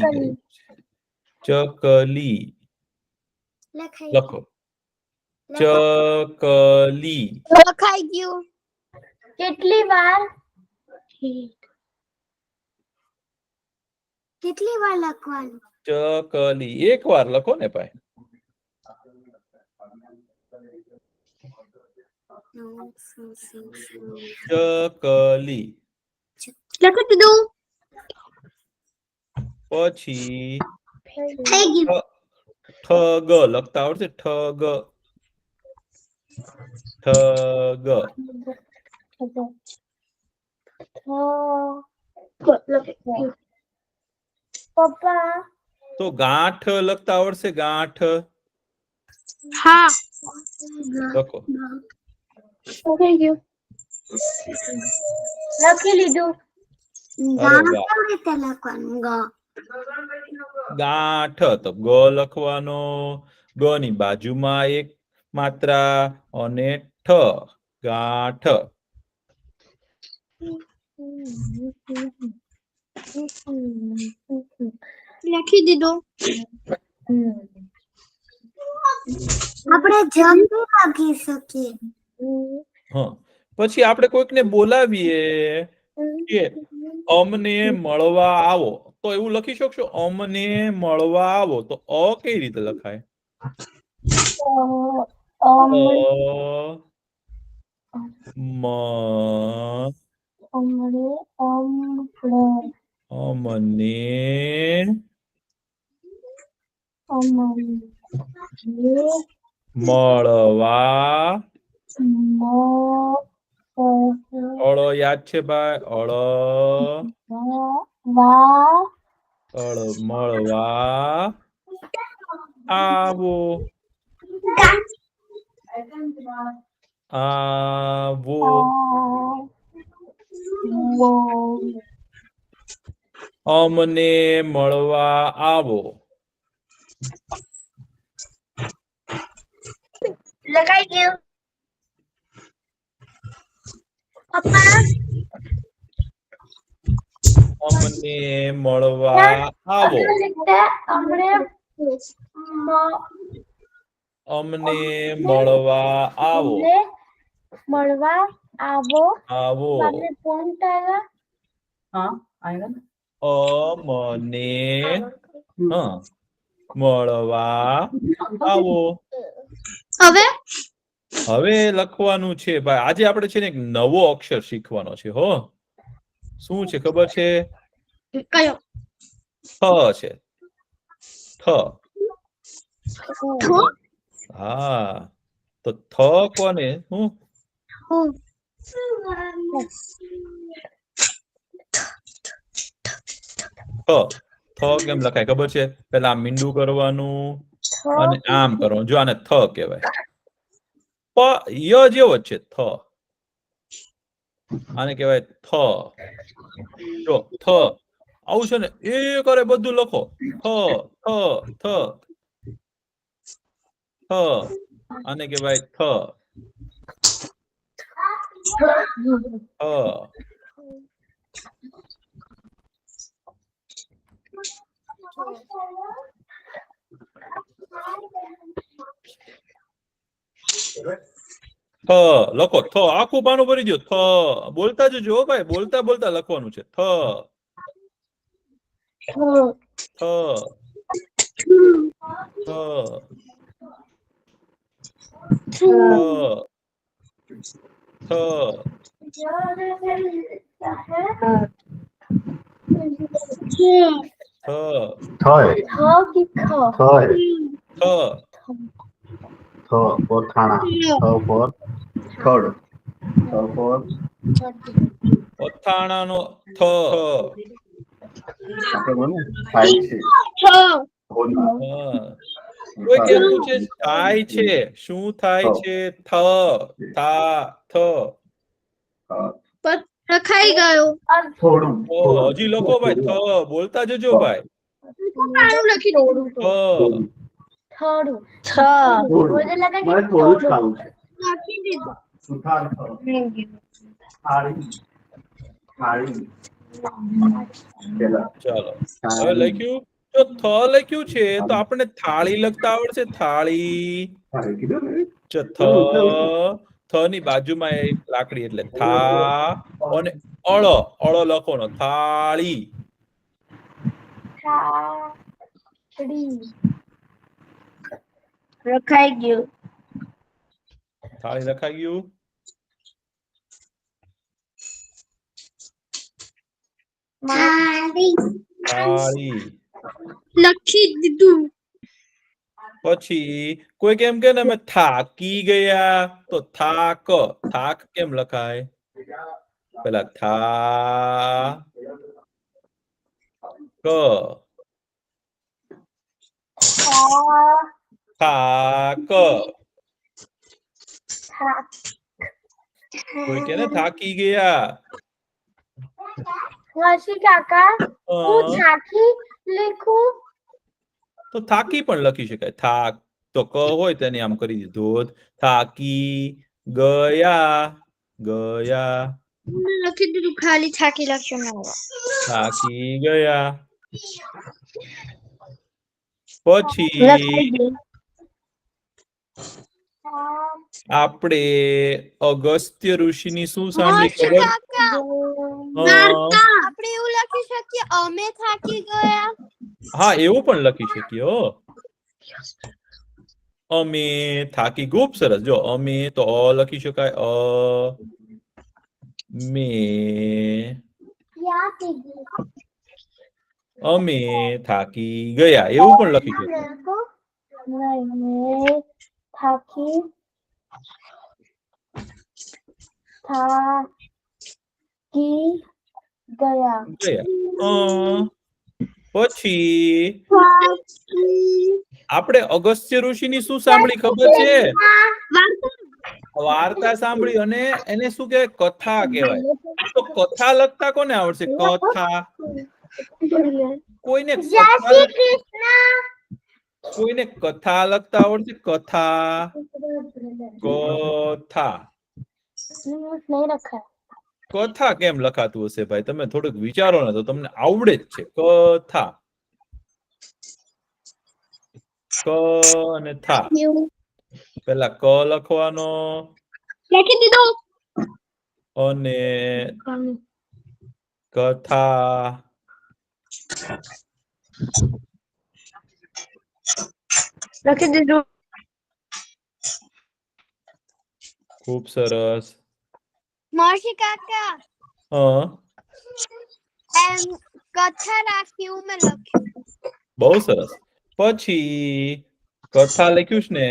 ચકલી લખો. ચકલી. લખાઈ ગયું. કેટલી વાર લખવાનું? ચકલી. એક વાર લખો ને ભાઈ. ચકલી. લખી દીધું. પછી થઈ ગયું. ઠગ લખતા આવડશે? ઠગ ઠગ પપ્પા તો ગાંઠ લખતા આવડશે? ગાંઠ હા લખો. થઈ ગયું લખી લીધું. અરે ગામ વાહ. કેવી રીતે લખવાનું? ગાંઠ તો ગ લખવાનો, ગ ની બાજુમાં એક માત્રા અને ઠ, ગાંઠ. લખી દીધું. આપણે જમ્પ લખી શકીએ. હા, પછી આપણે કોઈકને બોલાવીએ કે અમને મળવા આવો, તો એવું લખી શકશો? અમને મળવા આવો, તો અ કઈ રીતે લખાય? અ મ અમને મળવા અળ યાદ છે ભાઈ? અળ મળવા આવો આવો અમને મળવા આવો. લખાઈ ગયું. પપ્પા અમને મળવા આવો. અમને મળવા આવો. મળવા આવો. આવો ફોન તારા અમને મળવા આવો. હવે હવે લખવાનું છે ભાઈ. આજે આપણે છે ને એક નવો અક્ષર શીખવાનો છે. હો, શું છે ખબર છે? કયો? થ છે. થ. હા, તો થ કોને? હું થ કેમ લખાય ખબર છે? પેલા આમ મીંડું કરવાનું અને આમ કરવાનું. જો આને થ કહેવાય. ય જેવો જ છે. થ આને કહેવાય થ. જો થ આવું છે ને, એ કરે બધું લખો. થ થ થ થ આને કહેવાય થ. થ લખો. થ આખું પાનું ભરી દો. થ બોલતા જજો ભાઈ. બોલતા બોલતા લખવાનું છે. થ થ થ થ અથાણાનો થ. કોઈ કેમ પૂછે થાય છે? શું થાય છે? થ થા થ. લખાઈ ગયું. હજી લખો ભાઈ. થ બોલતા જજો ભાઈ. લખી દઉં. થોડું લખી દીધું. ચાલો, હવે લખ્યું. જો થ લખ્યું છે તો આપણે થાળી લખતા આવડશે? થાળી. થ ની બાજુમાં એક લાકડી એટલે થા અને અળ લખવાનો. થાળી. લખાઈ ગયું. થાળી લખાઈ ગયું. થાળી. લખી દીધું. પછી કોઈ કેમ કે ને અમે થાકી ગયા તો થાક થાક કેમ લખાય પેલા થા ક થાક કોઈ કે ને થાકી ગયા હર્ષી કાકા હું અ, થાકી લખું તો થાકી પણ લખી શકાય થાક તો ક હોય તેને આમ કરી દીધું થાકી ગયા ગયા લખી દીધું, ખાલી થાકી લખ્યું ના. થાકી ગયા પછી લખાઈ ગયું આપણે અગસ્ત્ય ઋષિની શું સાંભળી હર્ષ ખબર કાકા, આપણે એવું લખી શકીએ અમે થાકી ગયા. હા એવું પણ લખી શકીએ હો અમે થાકી ખૂબ સરસ જો અમે તો અ લખી શકાય મે અમે થાકી ગયા એવું પણ લખી શકાય નહીં થાકી થાકી ગયા ગયા પછી આપણે અગસ્ત્ય ઋષિની શું સાંભળી ખબર છે વાર્તા સાંભળી અને એને શું કહેવાય કથા કહેવાય તો કથા લખતા કોને આવડશે કથા કોઈને જય કથા શ્રી કૃષ્ણ કોઈને કથા લખતા આવડશે કથા કથા नहीं रखा है કથા કેમ લખાતું હશે ભાઈ તમે થોડુંક વિચારો ને તો તમને આવડે જ છે કથા ક અને થા પેલા ક લખવાનો લખી દીધું. અને કથા लखी दीदू ખૂબ સરસ હર્ષ કાકા, હા એમ કથા રાખ્યું મેં લખ્યું. બહુ સરસ પછી કથા લખ્યું છે ને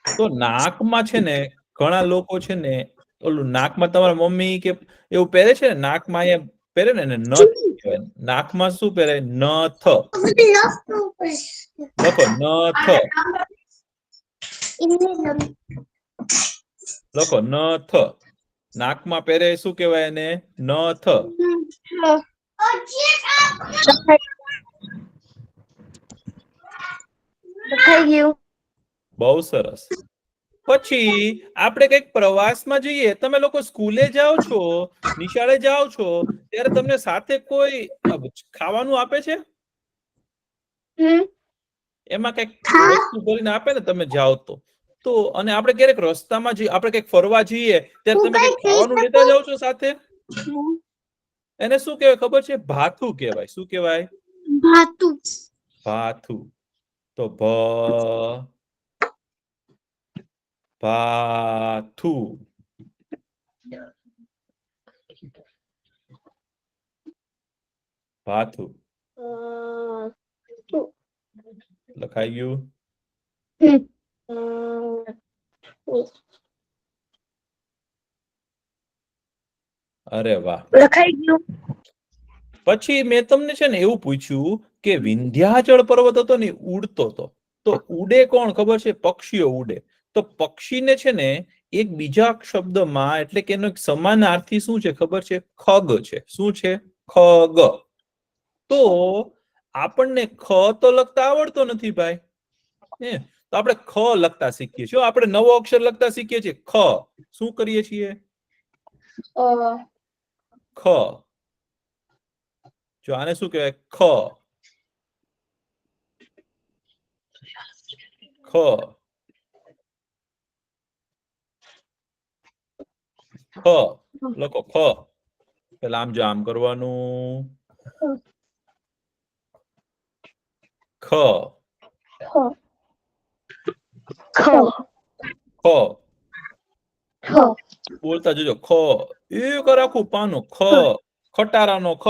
તો નાકમાં છે ને ઘણા લોકો છે ને ઓલું નાકમાં તમારા મમ્મી કે એવું પહેરે છે ને નાકમાં અહીંયા પહેરે ને એને નથ કહેવાય નાકમાં શું પહેરે નથ લખો નથ લખો નથ નાકમાં પહેરે શું કહેવાય એને નથ બહુ સરસ પછી આપણે કઈક પ્રવાસમાં જઈએ તમે લોકો સ્કૂલે જાઓ છો નિશાળે જાઓ છો ત્યારે તમને સાથે કોઈ ખાવાનું આપે છે એમાં કઈક વસ્તુ ભરીને આપે ને તમે જાઓ તો અને આપણે ક્યારેક રસ્તામાં જઈએ આપણે કઈક ફરવા જઈએ ત્યારે તમે કઈક ખાવાનું લેતા જાઓ છો સાથે એને શું કહેવાય ખબર છે ભાથું કહેવાય શું કહેવાય ભાતું. ભાથું તો ભાથું ભાથું લખાઈ ગયું અરે વાહ લખાઈ ગયું પછી મેં તમને છે ને એવું પૂછ્યું કે વિંધ્યાચળ પર્વત હતો ને ઉડતો હતો તો ઉડે કોણ ખબર છે પક્ષીઓ ઉડે તો પક્ષીને છે ને એક બીજા શબ્દમાં એટલે કે એનો એક સમાનાર્થી શું છે ખબર છે ખગ છે શું છે ખગ તો આપણને ખ તો લખતા આવડતો નથી ભાઈ તો આપણે ખ લખતા શીખીએ છીએ આપણે નવો અક્ષર લખતા શીખીએ છીએ ખ શું કરીએ છીએ ખ જો આને શું કહેવાય ખ ખ ખ લખો ખ પેલા આમ જો આમ કરવાનું ખ ખ બોલતા જોજો ખ એક રાખું પાનું ખ ખટારાનો ખ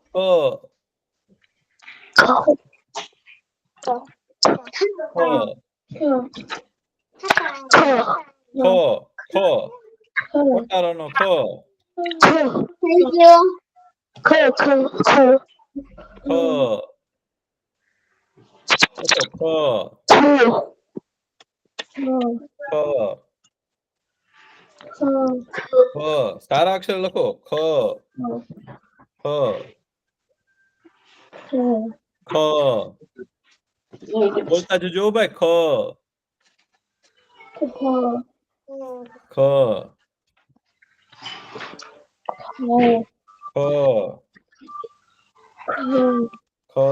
ખ ખ ખટારાનો ખ થઈ ગયો ખ તો ખ ખ સારા અક્ષર લખો ખ ખ બોલતા જજો ભાઈ ખ ખ ખ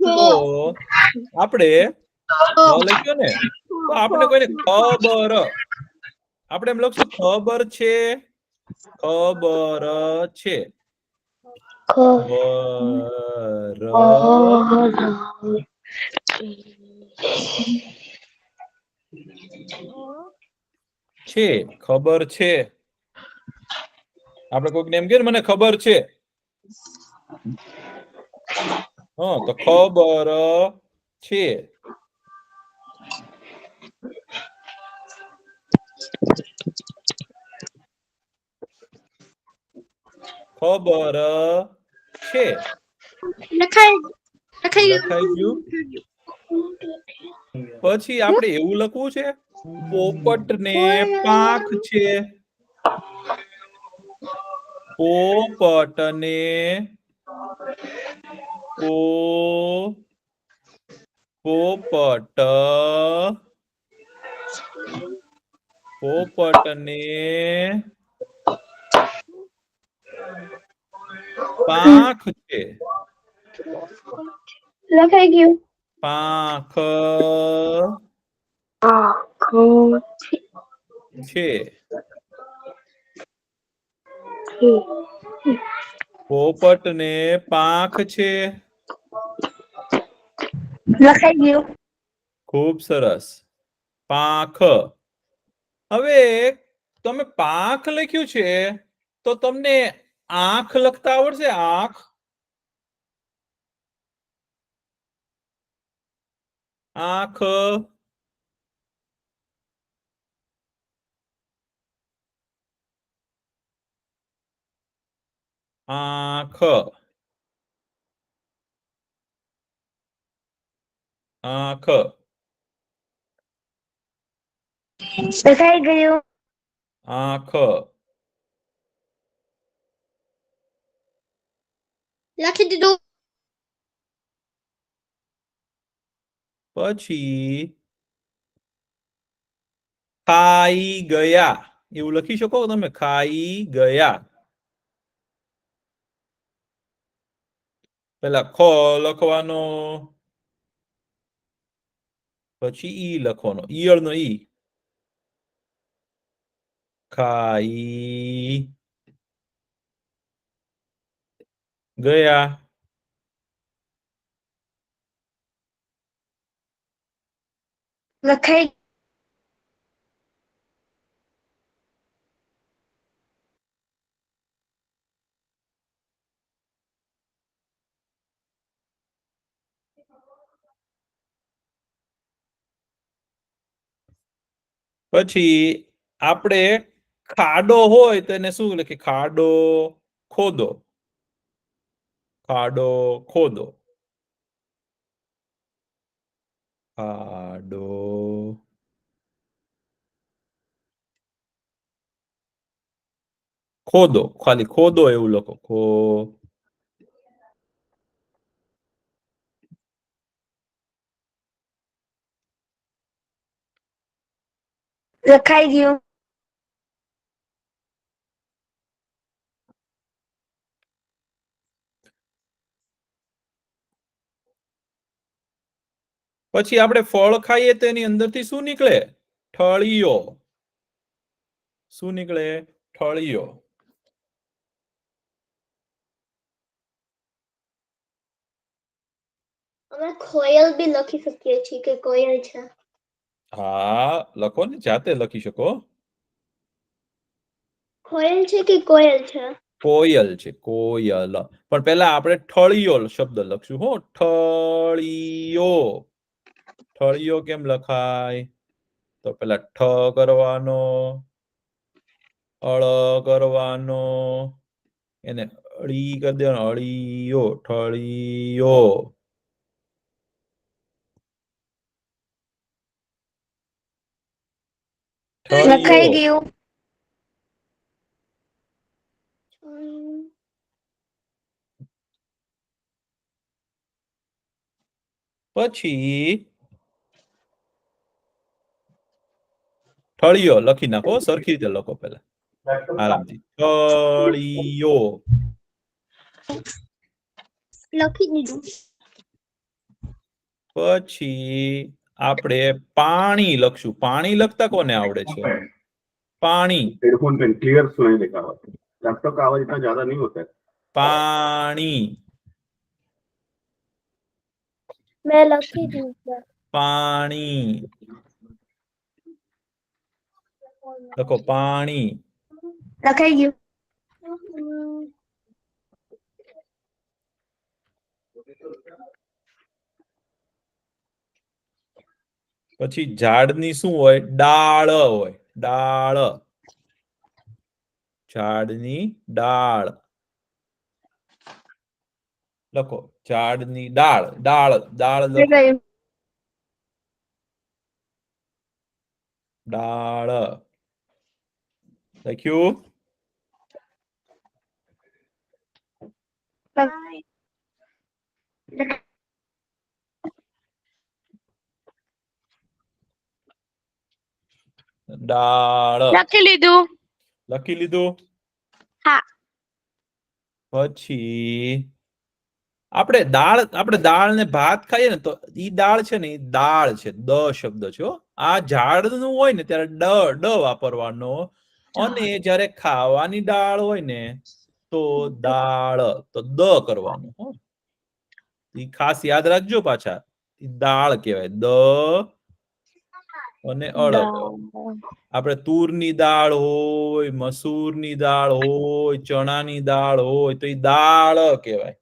તો આપણે લખ્યો ને તો આપણે કોઈને ખબર આપણે એમ લખશું ખબર છે ખબર છે ખબર છે ખબર છે આપણે કોઈક એમ કે મને ખબર છે હા તો ખબર છે ખબર છે લખાઈ ગયું પછી આપણે એવું લખવું છે પોપટ ને પાંખ છે પોપટ ને પોપટ ને પાંખ છે લખાઈ ગયું પાંખ છે પોપટ ને પાંખ છે લખાઈ ગયું ખૂબ સરસ પાંખ હવે તમે પાંખ લખ્યું છે તો તમને આંખ લખતા આવડશે આંખ આંખ આંખ આંખ લખાઈ ગયું આંખ લખી દીધું પછી ખાઈ ગયા એવું લખી શકો તમે ખાઈ ગયા પેલા ખ લખવાનો પછી ઈ લખવાનો ઈયળ નો ઈ ખાઈ ગયા લખાઈ પછી આપણે ખાડો હોય તો એને શું લખી ખાડો ખોદો ખાડો ખોદો ખાડો ખોદો ખાલી ખોદો એવું લખો લખાઈ ગયું પછી આપણે ફળ ખાઈએ તો એની અંદરથી શું નીકળે ઠળીઓ શું નીકળે ઠળીઓ અમે કોયલ બી લખી શકીએ છીએ કે કોયલ છે હા લખો ને જાતે લખી શકો કોયલ છે કે કોયલ છે કોયલ છે, કોયલ. પણ પેલા આપણે ઠળિયો શબ્દ લખશું. હો, ઠળિયો. ઠળિયો કેમ લખાય? તો પેલા ઠ કરવાનો, અળ કરવાનો, એને અળી કરી દેવાનો, અળિયો, ઠળિયો. લખાઈ ઠળિયો. ગયું. પછી ઠળિયો લખી નાખો, સરખી રીતે લખો પેલા, આરામથી. ઠળિયો. લખી દીધું. પછી આપણે પાણી લખશું. પાણી લખતા કોને આવડે છે? पानी। हेडफोन पे क्लियर सुनाई देगा आवाज, लैपटॉप का आवाज इतना ज्यादा नहीं होता है। पानी, मैं लखी दी सर। पानी लखो, पानी। લખાઈ ગયું. પછી ઝાડની શું હોય? ડાળ હોય, ડાળ. ઝાડની ડાળ લખો, ઝાડની ડાળ, ડાળ, ડાળ લખો, લખાયું. ડાળ લખ્યું. ડાળ લખી લીધું. લખી લીધું. હા. પછી આપણે દાળ ને ભાત ખાઈએ ને, તો ઈ દાળ છે ને, ઈ દાળ છે, દ શબ્દ છે. હો. આ ઝાડનું હોય ને ત્યારે ડ વાપરવાનો, અને જ્યારે ખાવાની દાળ હોય ને તો દાળ, તો દ કરવાનું. હો, ઈ ખાસ યાદ રાખજો. પાછા ઈ દાળ કહેવાય, દ અને અળ. આપણે તુરની દાળ હોય, મસૂરની દાળ હોય, ચણાની દાળ હોય, તો ઈ દાળ કહેવાય.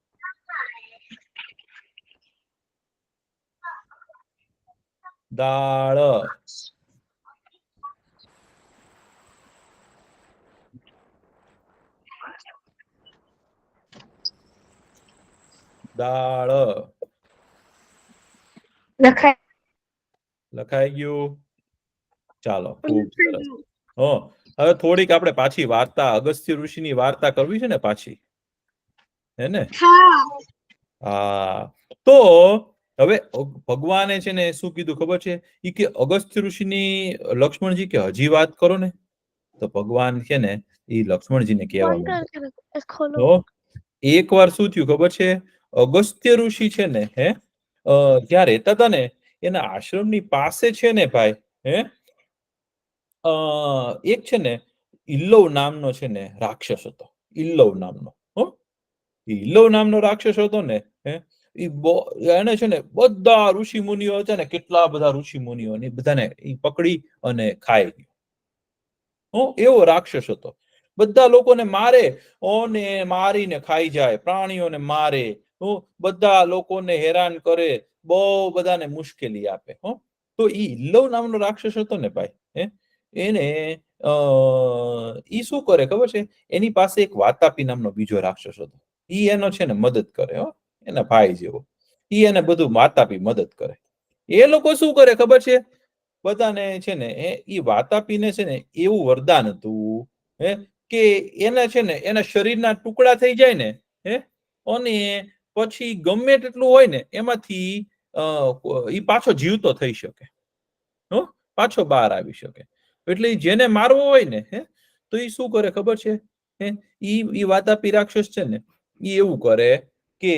દાળ. દાળ લખાઈ લખાઈ ગયું. ચાલો, ખૂબ સરસ. હો, હવે થોડીક આપણે પાછી વાર્તા, અગસ્ત્ય ઋષિની વાર્તા કરવી છે ને પાછી, હે ને? હા. તો હવે ભગવાને છે ને શું કીધું ખબર છે? ઈ કે અગસ્ત્ય ઋષિની, લક્ષ્મણજી કે હજી વાત કરો ને. તો ભગવાન છે ને ઈ લક્ષ્મણજીને કહેવા માંડ્યા. એક વાર શું થયું ખબર છે? અગસ્ત્ય ઋષિ છે ને, ત્યાં રહેતા હતા ને, એના આશ્રમની પાસે છે ને ભાઈ, એક છે ને ઇલ્લવ નામનો છે ને રાક્ષસ હતો. ઇલ્લવ નામનો. ઇલ્લવ નામનો રાક્ષસ હતો ને, એને છે ને બધા ઋષિ મુનિઓ હતા ને, કેટલા બધા ઋષિ મુનિઓ, બધાને પકડી અને ખાઈ ગયો. એવો રાક્ષસ હતો. બધા લોકોને મારે, અને મારીને ખાઈ જાય, પ્રાણીઓને મારે, બધા લોકોને હેરાન કરે, બહુ બધાને મુશ્કેલી આપે. તો ઈ ઇલ્લવ નામનો રાક્ષસ હતો ને ભાઈ, એને ઈ શું કરે ખબર છે? એની પાસે એક વાતાપી નામનો બીજો રાક્ષસ હતો. ઈ એનો છે ને મદદ કરે. એના ભાઈ જેવો. ઈ એને બધું વાતાપી મદદ કરે. એ લોકો શું કરે ખબર છે? બધાને છે ને ઈ વાતાપીને છે ને એવું વરદાન હતું, કે એને છે ને એના શરીરના ટુકડા થઈ જાય ને, અને પછી ગમે તેટલું હોય ને એમાંથી ઈ પાછો જીવતો થઈ શકે, પાછો બહાર આવી શકે. એટલે જેને મારવો હોય ને, તો ઈ શું કરે ખબર છે? ઈ વાતાપી રાક્ષસ છે ને, ઈ એવું કરે કે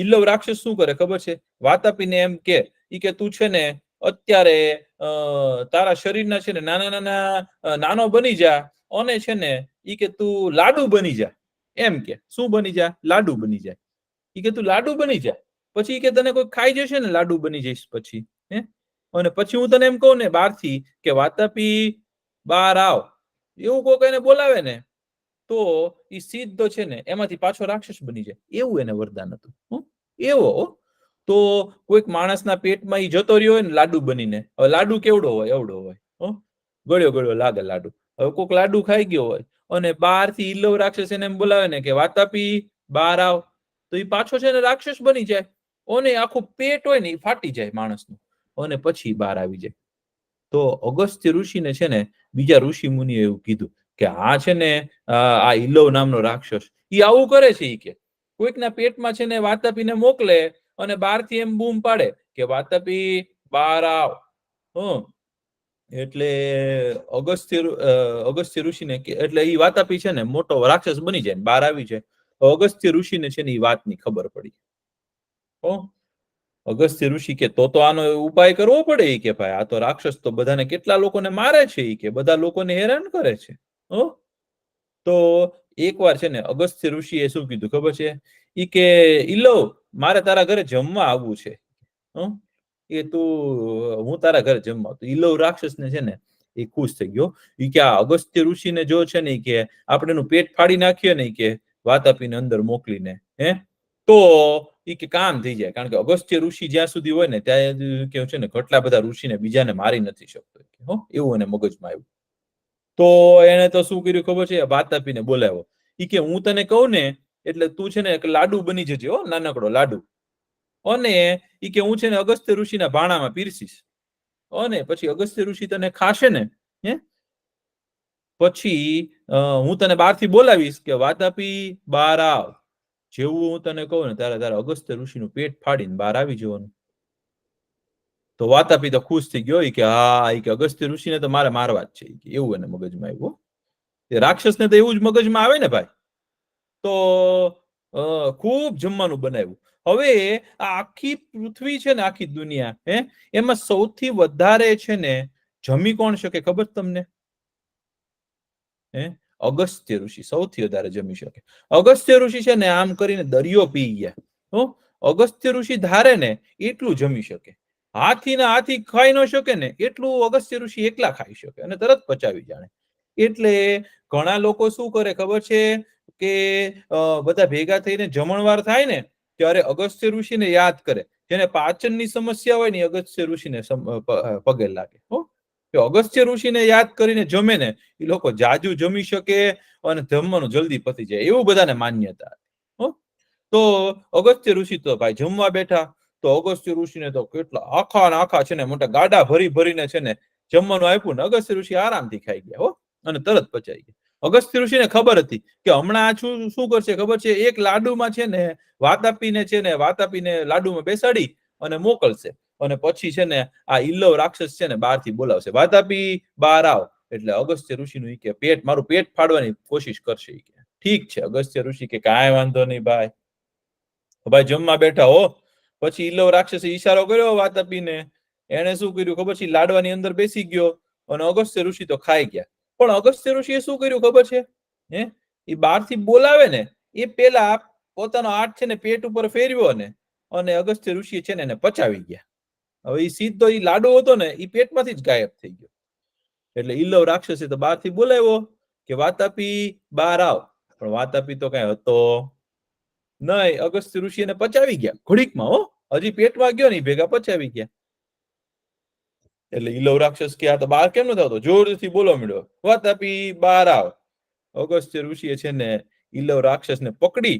ઇલ્લવ રાક્ષસ શું કરે ખબર છે? વાતાપીને એમ કે, ઈ કે તું છે ને અત્યારે તારા શરીરના છે ને નાનો બની જા, અને છે ને ઈ કે તું લાડુ બની જા. એમ કે શું બની જા? લાડુ બની જાય. ઈ કે તું લાડુ બની જા, પછી ઈ કે તને કોઈ ખાઈ જશે ને, લાડુ બની જઈશ પછી, અને પછી હું તને એમ કહું ને બહારથી કે વાતાપી બહાર આવ, એવું કોઈ એને બોલાવે ને, તો એ સીધો છે ને એમાંથી પાછો રાક્ષસ બની જાય, એવું એને વરદાન હતું. એવો તો કોઈક માણસના પેટમાં ઈ જતો રહ્યો હોય ને લાડુ બનીને, હવે લાડુ કેવડો હોય, એવડો હોય, ગળ્યો ગળ્યો લાગે લાડુ. હવે કોઈક લાડુ ખાઈ ગયો હોય અને બહારથી ઈલ્લવ રાક્ષસ એને એમ બોલાવે ને કે વાતાપી બહાર આવ, તો એ પાછો છે ને રાક્ષસ બની જાય અને આખું પેટ હોય ને એ ફાટી જાય માણસનું અને પછી બહાર આવી જાય. તો અગસ્ત્ય ઋષિને છે ને બીજા ઋષિ મુનિએ એવું કીધું કે આ છે ને આ ઈલ્લવ નામનો રાક્ષસ ઈ આવું કરે છે. ઈ કે કોઈકના પેટમાં છે ને વાતાપીને મોકલે અને બહારથી એમ બૂમ પાડે કે વાતાપી બહાર આવ. એટલે અગસ્ત્ય ઋષિને એટલે ઈ વાતાપી છે ને મોટો રાક્ષસ બની જાય, બહાર આવી જાય. અગસ્ત્ય ઋષિને છે ને ઈ વાતની ખબર પડી. અગસ્ત્ય ઋષિ કે તો આનો ઉપાય કરવો પડે. ઈ કે ભાઈ આ તો રાક્ષસ તો બધાને કેટલા લોકોને મારે છે, ઈ કે બધા લોકોને હેરાન કરે છે. તો એકવાર છે ને અગસ્ત્ય ઋષિએ શું કીધું ખબર છે? ઈ કે ઈલ્લવ મારે તારા ઘરે જમવા આવવું છે, એ તું હું તારા ઘરે જમવા. તો ઈલ્લવ રાક્ષસને છે ને એ ખુશ થઈ ગયો. ઈ કે આ અગસ્ત્ય ઋષિને જો છે ને કે આપણે એનું પેટ ફાડી નાખીએ ને કે વાતાપીને અંદર મોકલીને તો ઈ કે કામ થઈ જાય. કારણ કે અગસ્ત્ય ઋષિ જ્યાં સુધી હોય ને ત્યાં કેવું છે ને કેટલા બધા ઋષિને બીજાને મારી નથી શકતો, એવું એને મગજમાં આવ્યું. તો એને તો શું કર્યું ખબર છે? વાતાપીને બોલાવ્યો. ઈ કે હું તને કહું ને એટલે તું છે ને લાડુ બની જજે, નાનકડો લાડુ, અને ઈ કે હું છે ને અગસ્ત્ય ઋષિના ભાણામાં પીરસીશ અને પછી અગસ્ત્ય ઋષિ તને ખાશે ને પછી હું તને બહારથી બોલાવીશ કે વાતાપી બહાર આવ. જેવું હું તને કહું ને તારે અગસ્ત્ય ઋષિનું પેટ ફાડીને બહાર આવી જવાનું. તો વાતાપી તો ખુશ થઈ ગયો કે હા, કે અગસ્ત્ય ઋષિને તો મારે મારવા જ છે, એવું એને મગજમાં આવ્યું. રાક્ષસને તો એવું જ મગજમાં આવે ને ભાઈ. તો ખૂબ જમવાનું બનાવ્યું. હવે આ આખી પૃથ્વી છે ને આખી દુનિયા એમાં સૌથી વધારે છે ને જમી કોણ શકે ખબર તમને? અગસ્ત્ય ઋષિ સૌથી વધારે જમી શકે. અગસ્ત્ય ઋષિ છે ને આમ કરીને દરિયો પી ગયા. અગસ્ત્ય ઋષિ ધારે ને એટલું જમી શકે. હાથી ખાઈ ન શકે ને એટલું અગસ્ત્ય ઋષિ એકલા ખાઈ શકે અને તરત પચાવી જાણે. એટલે ઘણા લોકો શું કરે ખબર છે કે બધા ભેગા થઈને જમણવાર થાય ને ત્યારે અગસ્ત્ય ઋષિને યાદ કરે. જેને પાચનની સમસ્યા હોય ને અગસ્ત્ય ઋષિને પગે લાગે. કે અગસ્ત્ય ઋષિને યાદ કરીને જમે ને એ લોકો જાજુ જમી શકે અને જમવાનું જલ્દી પતી જાય, એવું બધાને માન્યતા. તો અગસ્ત્ય ઋષિ તો ભાઈ જમવા બેઠા. તો અગસ્ત્ય ઋષિને તો કેટલા આખા છે ને મોટા ગાડા ભરીને છે ને જમવાનું આપ્યું ને અગસ્ત્ય ઋષિ આરામથી ખાઈ ગયા અને તરત પચાઈ ગયા. અગસ્ત્ય ઋષિને ખબર હતી કે હમણાં શું કરશે ખબર છે? એક લાડુમાં છે ને વાતાપીને લાડુમાં બેસાડી અને મોકલશે અને પછી છે ને આ ઈલ્લવ રાક્ષસ છે ને બહારથી બોલાવશે, વાતાપી બહાર આવ. એટલે અગસ્ત્ય ઋષિનું કે મારું પેટ ફાડવાની કોશિશ કરશે. ઠીક છે. અગસ્ત્ય ઋષિ કે કાંઈ વાંધો નહીં ભાઈ જમવા બેઠા પછી ઈલ્લવ રાક્ષસે ઈશારો કર્યો વાતાપીને. એને શું કર્યું ખબર છે? લાડવાની અંદર બેસી ગયો અને અગસ્ત્ય ઋષિ તો ખાઈ ગયા. પણ અગસ્ત્ય ઋષિએ શું કર્યું ખબર છે? એ બહારથી બોલાવે ને એ પેલા પોતાનો હાથ છે ને પેટ ઉપર ફેરવ્યો ને અને અગસ્ત્ય ઋષિ છે ને એને પચાવી ગયા. હવે એ સીધો એ લાડુ હતો ને એ પેટમાંથી જ ગાયબ થઈ ગયો. એટલે ઈલ્લવ રાક્ષસે તો બહારથી બોલાવ્યો કે વાતાપી બહાર આવ. પણ વાતાપી તો કઈ હતો નહીં. અગસ્ત્ય ઋષિ એને પચાવી ગયા ઘડીકમાં. હજી પેટમાં ગયો ને ભેગા પચાવી ગયા. એટલે ઈલ્લવ રાક્ષસ કે આ તો બહાર કેમ નથી આવતો? જોરથી બોલવા માંડ્યો, વાતાપી બહાર આવ. અગસ્ત્ય ઋષિએ છે ને ઈલ્લવ રાક્ષસને પકડી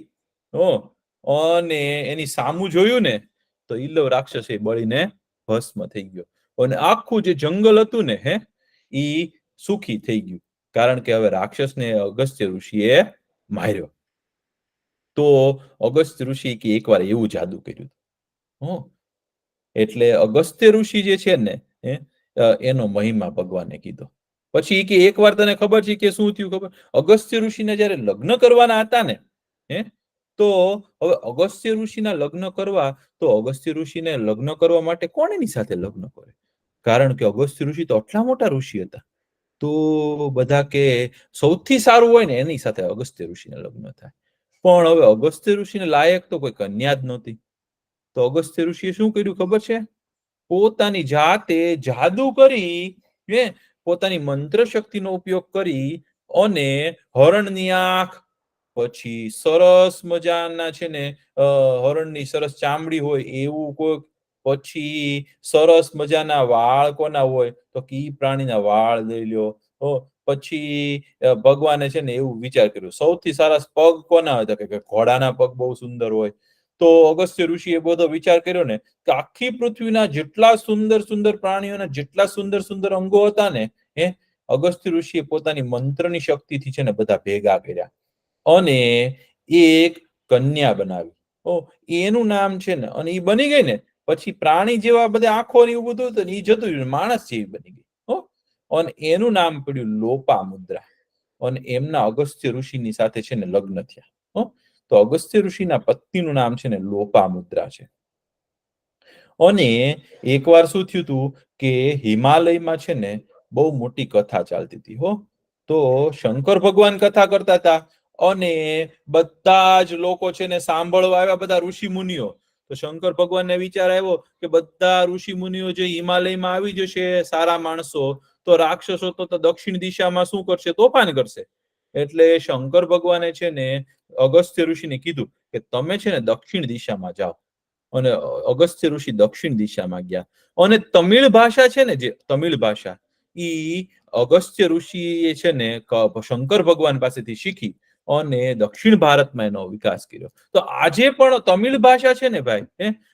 અને એની સામું જોયું ને તો ઈલ્લવ રાક્ષસ બળીને ભસ્મ થઈ ગયો અને આખું જે જંગલ હતું ને ઈ સુખી થઈ ગયું. કારણ કે હવે રાક્ષસને અગસ્ત્ય ઋષિએ માર્યો. તો અગસ્ત્ય ઋષિ કે એકવાર એવું જાદુ કર્યું. એટલે અગસ્ત્ય ઋષિ જે છે ને એનો મહિમા ભગવાને કીધો. પછી કે એકવાર તને ખબર છે કે શું થયું ખબર? અગસ્ત્ય ઋષિને જયારે લગ્ન કરવાના હતા ને તો હવે અગસ્ત્ય ઋષિના લગ્ન કરવા તો અગસ્ત્ય ઋષિને લગ્ન કરવા માટે કોણ એની સાથે લગ્ન કરે? કારણ કે અગસ્ત્ય ઋષિ તો આટલા મોટા ઋષિ હતા. તો બધા કે સૌથી સારું હોય ને એની સાથે અગસ્ત્ય ઋષિને લગ્ન થાય. પણ હવે અગસ્ત્ય ઋષિને લાયક તો કોઈ કન્યા જ નહોતી. તો અગસ્ત્ય ઋષિએ શું કર્યું ખબર છે? પોતાની જાતે જાદુ કરી પોતાની મંત્ર શક્તિનો ઉપયોગ કરી અને હરણની આંખ, પછી સરસ મજાના છે ને હરણની સરસ ચામડી હોય એવું કોઈ, પછી સરસ મજાના વાળ કોના હોય તો કે ઈ પ્રાણીના વાળ લઈ લ્યો. પછી ભગવાને છે ને એવું વિચાર કર્યો સૌથી સારા પગ કોના હોય તો કે ઘોડાના પગ બહુ સુંદર હોય. તો અગસ્ત્ય ઋષિએ બધો વિચાર કર્યો ને કે આખી પૃથ્વીના જેટલા સુંદર સુંદર પ્રાણીઓના જેટલા સુંદર સુંદર અંગો હતા ને અગસ્ત્ય ઋષિએ પોતાની મંત્રની શક્તિથી છે ને બધા ભેગા કર્યા અને એક કન્યા બનાવી. એનું નામ છે ને અને એ બની ગઈ ને પછી પ્રાણી જેવા બધા આંખો ને એવું બધું હતું ને એ જતું રહ્યું, માણસ જેવી બની ગઈ. અને એનું નામ પડ્યું લોપામુદ્રા. અને એમના અગસ્ત્ય ઋષિની સાથે છે ને લગ્ન થયા. તો અગસ્ત્ય ઋષિના પત્નીનું નામ છે ને લોપામુદ્રા છે. અને એકવાર શું થયું હતું કે હિમાલયમાં છે ને બહુ મોટી કથા ચાલતી હતી. તો શંકર ભગવાન કથા કરતા હતા અને બધા જ લોકો છે ને સાંભળવા આવ્યા, બધા ઋષિ મુનિઓ. તો શંકર ભગવાનને વિચાર આવ્યો કે બધા ઋષિ મુનિઓ જે હિમાલયમાં આવી જશે સારા માણસો, તો રાક્ષસો તો દક્ષિણ દિશામાં શું કરશે, તોફાન કરશે. એટલે શંકર ભગવાને છે ને અગસ્ત્ય ઋષિને કીધું કે તમે છે ને દક્ષિણ દિશામાં જાઓ. અને અગસ્ત્ય ઋષિ દક્ષિણ દિશામાં ગયા. અને તમિળ ભાષા છે ને, જે તમિળ ભાષા ઈ અગસ્ત્ય ઋષિએ છે ને શંકર ભગવાન પાસેથી શીખી અને દક્ષિણ ભારતમાં એનો વિકાસ કર્યો. તો આજે પણ તમિળ ભાષા છે ને ભાઈ,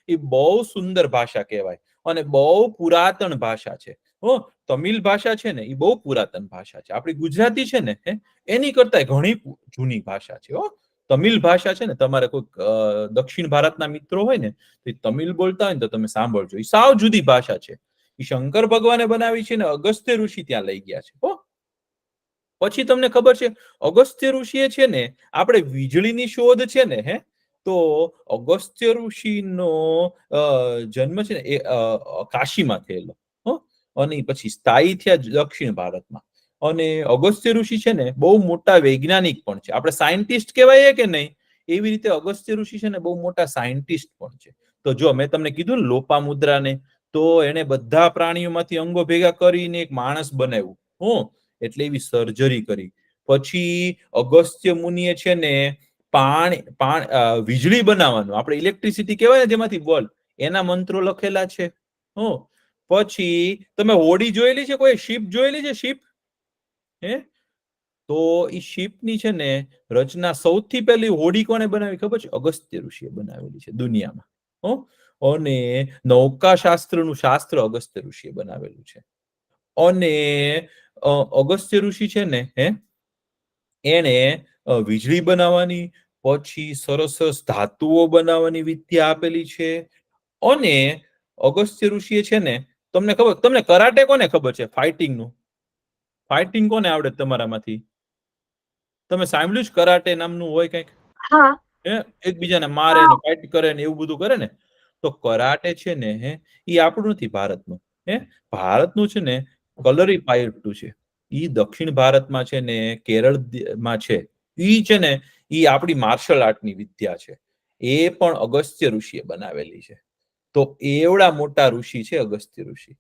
એ બહુ સુંદર ભાષા કહેવાય અને બહુ પુરાતન ભાષા છે. તમિળ ભાષા છે ને એ બહુ પુરાતન ભાષા છે. આપણી ગુજરાતી છે ને એની કરતા ઘણી જૂની ભાષા છે. તમિળ ભાષા છે ને, તમારે કોઈ દક્ષિણ ભારતના મિત્રો હોય ને તો તમિળ બોલતા હોય ને તો તમે સાંભળજો, એ સાવ જુદી ભાષા છે. એ શંકર ભગવાને બનાવી છે ને અગસ્ત્ય ઋષિ ત્યાં લઈ ગયા છે. પછી તમને ખબર છે અગસ્ત્ય ઋષિએ છે ને આપણે વીજળીની શોધ છે ને તો અગસ્ત્ય ઋષિનો જન્મ છે ને એ કાશીમાં થયેલો અને પછી સ્થાયી થયા દક્ષિણ ભારતમાં. અને અગસ્ત્ય ઋષિ છે ને બહુ મોટા વૈજ્ઞાનિક પણ છે. આપણે સાયન્ટિસ્ટ કહેવાય કે નહીં, એવી રીતે અગસ્ત્ય ઋષિ છે ને બહુ મોટા સાયન્ટિસ્ટ પણ છે. તો જો મેં તમને કીધું ને લોપામુદ્રાને, તો એને બધા પ્રાણીઓમાંથી અંગો ભેગા કરીને એક માણસ બનાવ્યું. એટલે એવી સર્જરી કરી. પછી અગસ્ત્ય મુનિએ છે ને વીજળી બનાવવાનું, આપણે ઇલેક્ટ્રિસિટી કહેવાય ને જેમાંથી બલ્બ, એના મંત્રો લખેલા છે. પછી તમે હોડી જોયેલી છે, કોઈ શિપ જોયેલી છે શિપ? તો એ શિપની છે ને રચના સૌથી પહેલી હોડી કોને બનાવી ખબર છે? અગસ્ત્ય ઋષિએ બનાવેલી છે દુનિયામાં. અને નૌકા શાસ્ત્રનું શાસ્ત્ર અગસ્ત્ય ઋષિએ બનાવેલું છે. અને અગસ્ત્ય ઋષિ છે ને એને વીજળી બનાવવાની, પછી સરસ સરસ ધાતુઓ બનાવવાની વિદ્યા આપેલી છે. અને અગસ્ત્ય ઋષિએ છે ને તમને કરાટે કોને ખબર છે? ફાઇટિંગનું, ફાઇટિંગ કોને આવડે તમારામાંથી? તમે સાંભળ્યું છે કરાટે નામનું હોય કંઈક? એકબીજાને મારે ને ફાઇટ કરે ને એવું બધું કરે ને. તો કરાટે છે ને એ આપણું નથી ભારતનું. ભારતનું છે ને કલરી પાયટ્ટુ છે. ઈ દક્ષિણ ભારતમાં છે ને કેરળમાં છે. ઈ છે ને ઈ આપણી માર્શલ આર્ટની વિદ્યા છે. એ પણ અગસ્ત્ય ઋષિએ બનાવેલી છે. તો એવડા મોટા ઋષિ છે અગસ્ત્ય ઋષિ.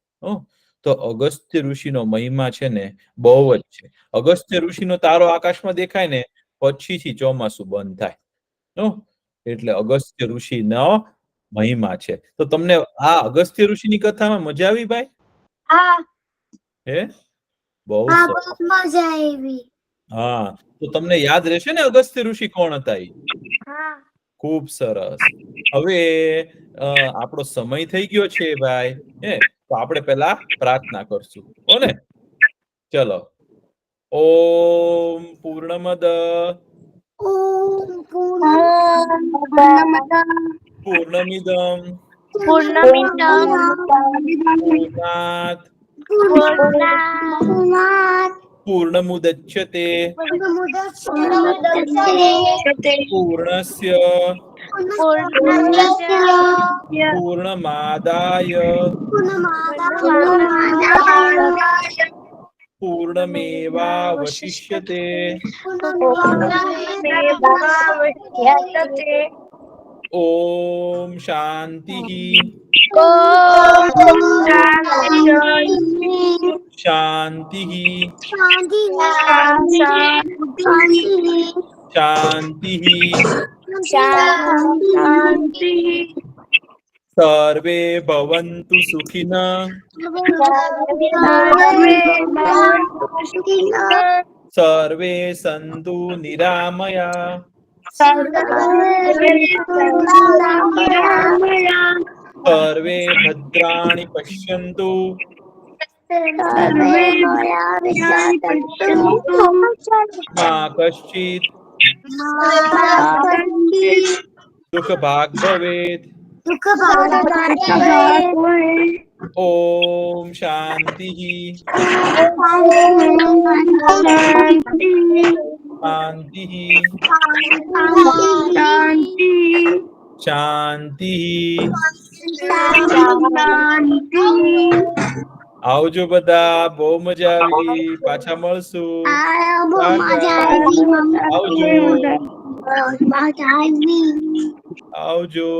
તો અગસ્ત્ય ઋષિનો મહિમા છે ને બહુ જ છે. અગસ્ત્ય ઋષિનો તારો આકાશમાં દેખાય ને પછીથી ચોમાસું બંધ થાય. એટલે અગસ્ત્ય ઋષિનો મહિમા છે. તો તમને આ અગસ્ત્ય ઋષિની કથામાં મજા આવી ભાઈ? બહુ મજા આવી. હા, તો તમને યાદ રહેશે ને અગસ્ત્ય ઋષિ કોણ હતા? ખૂબ સરસ. હવે આપણો સમય થઈ ગયો છે ભાઈ. તો આપણે પેલા પ્રાર્થના કરશું. ને ચલો. ઓમ પૂર્ણમદ પૂર્ણમિદમ પૂર્ણાત પૂર્ણમુદચ્યતે પૂર્ણસ્ય પૂર્ણમાદાય પૂર્ણમેવાવશિષ્યતે. ઓમ શાંતિ શાંતિ શાંતિ સર્વે ભવन्तु સુખિનઃ સર્વે સંતુ નિરામયા સર્વે ભદ્રાણિ પશ્યन्तु મા કશ્ચિત દુઃખ ભાગ ભવેત ઓમ શાંતિ શાંતિ આવજો બધા, બહુ મજા આવી. પાછા મળશું. આવજો.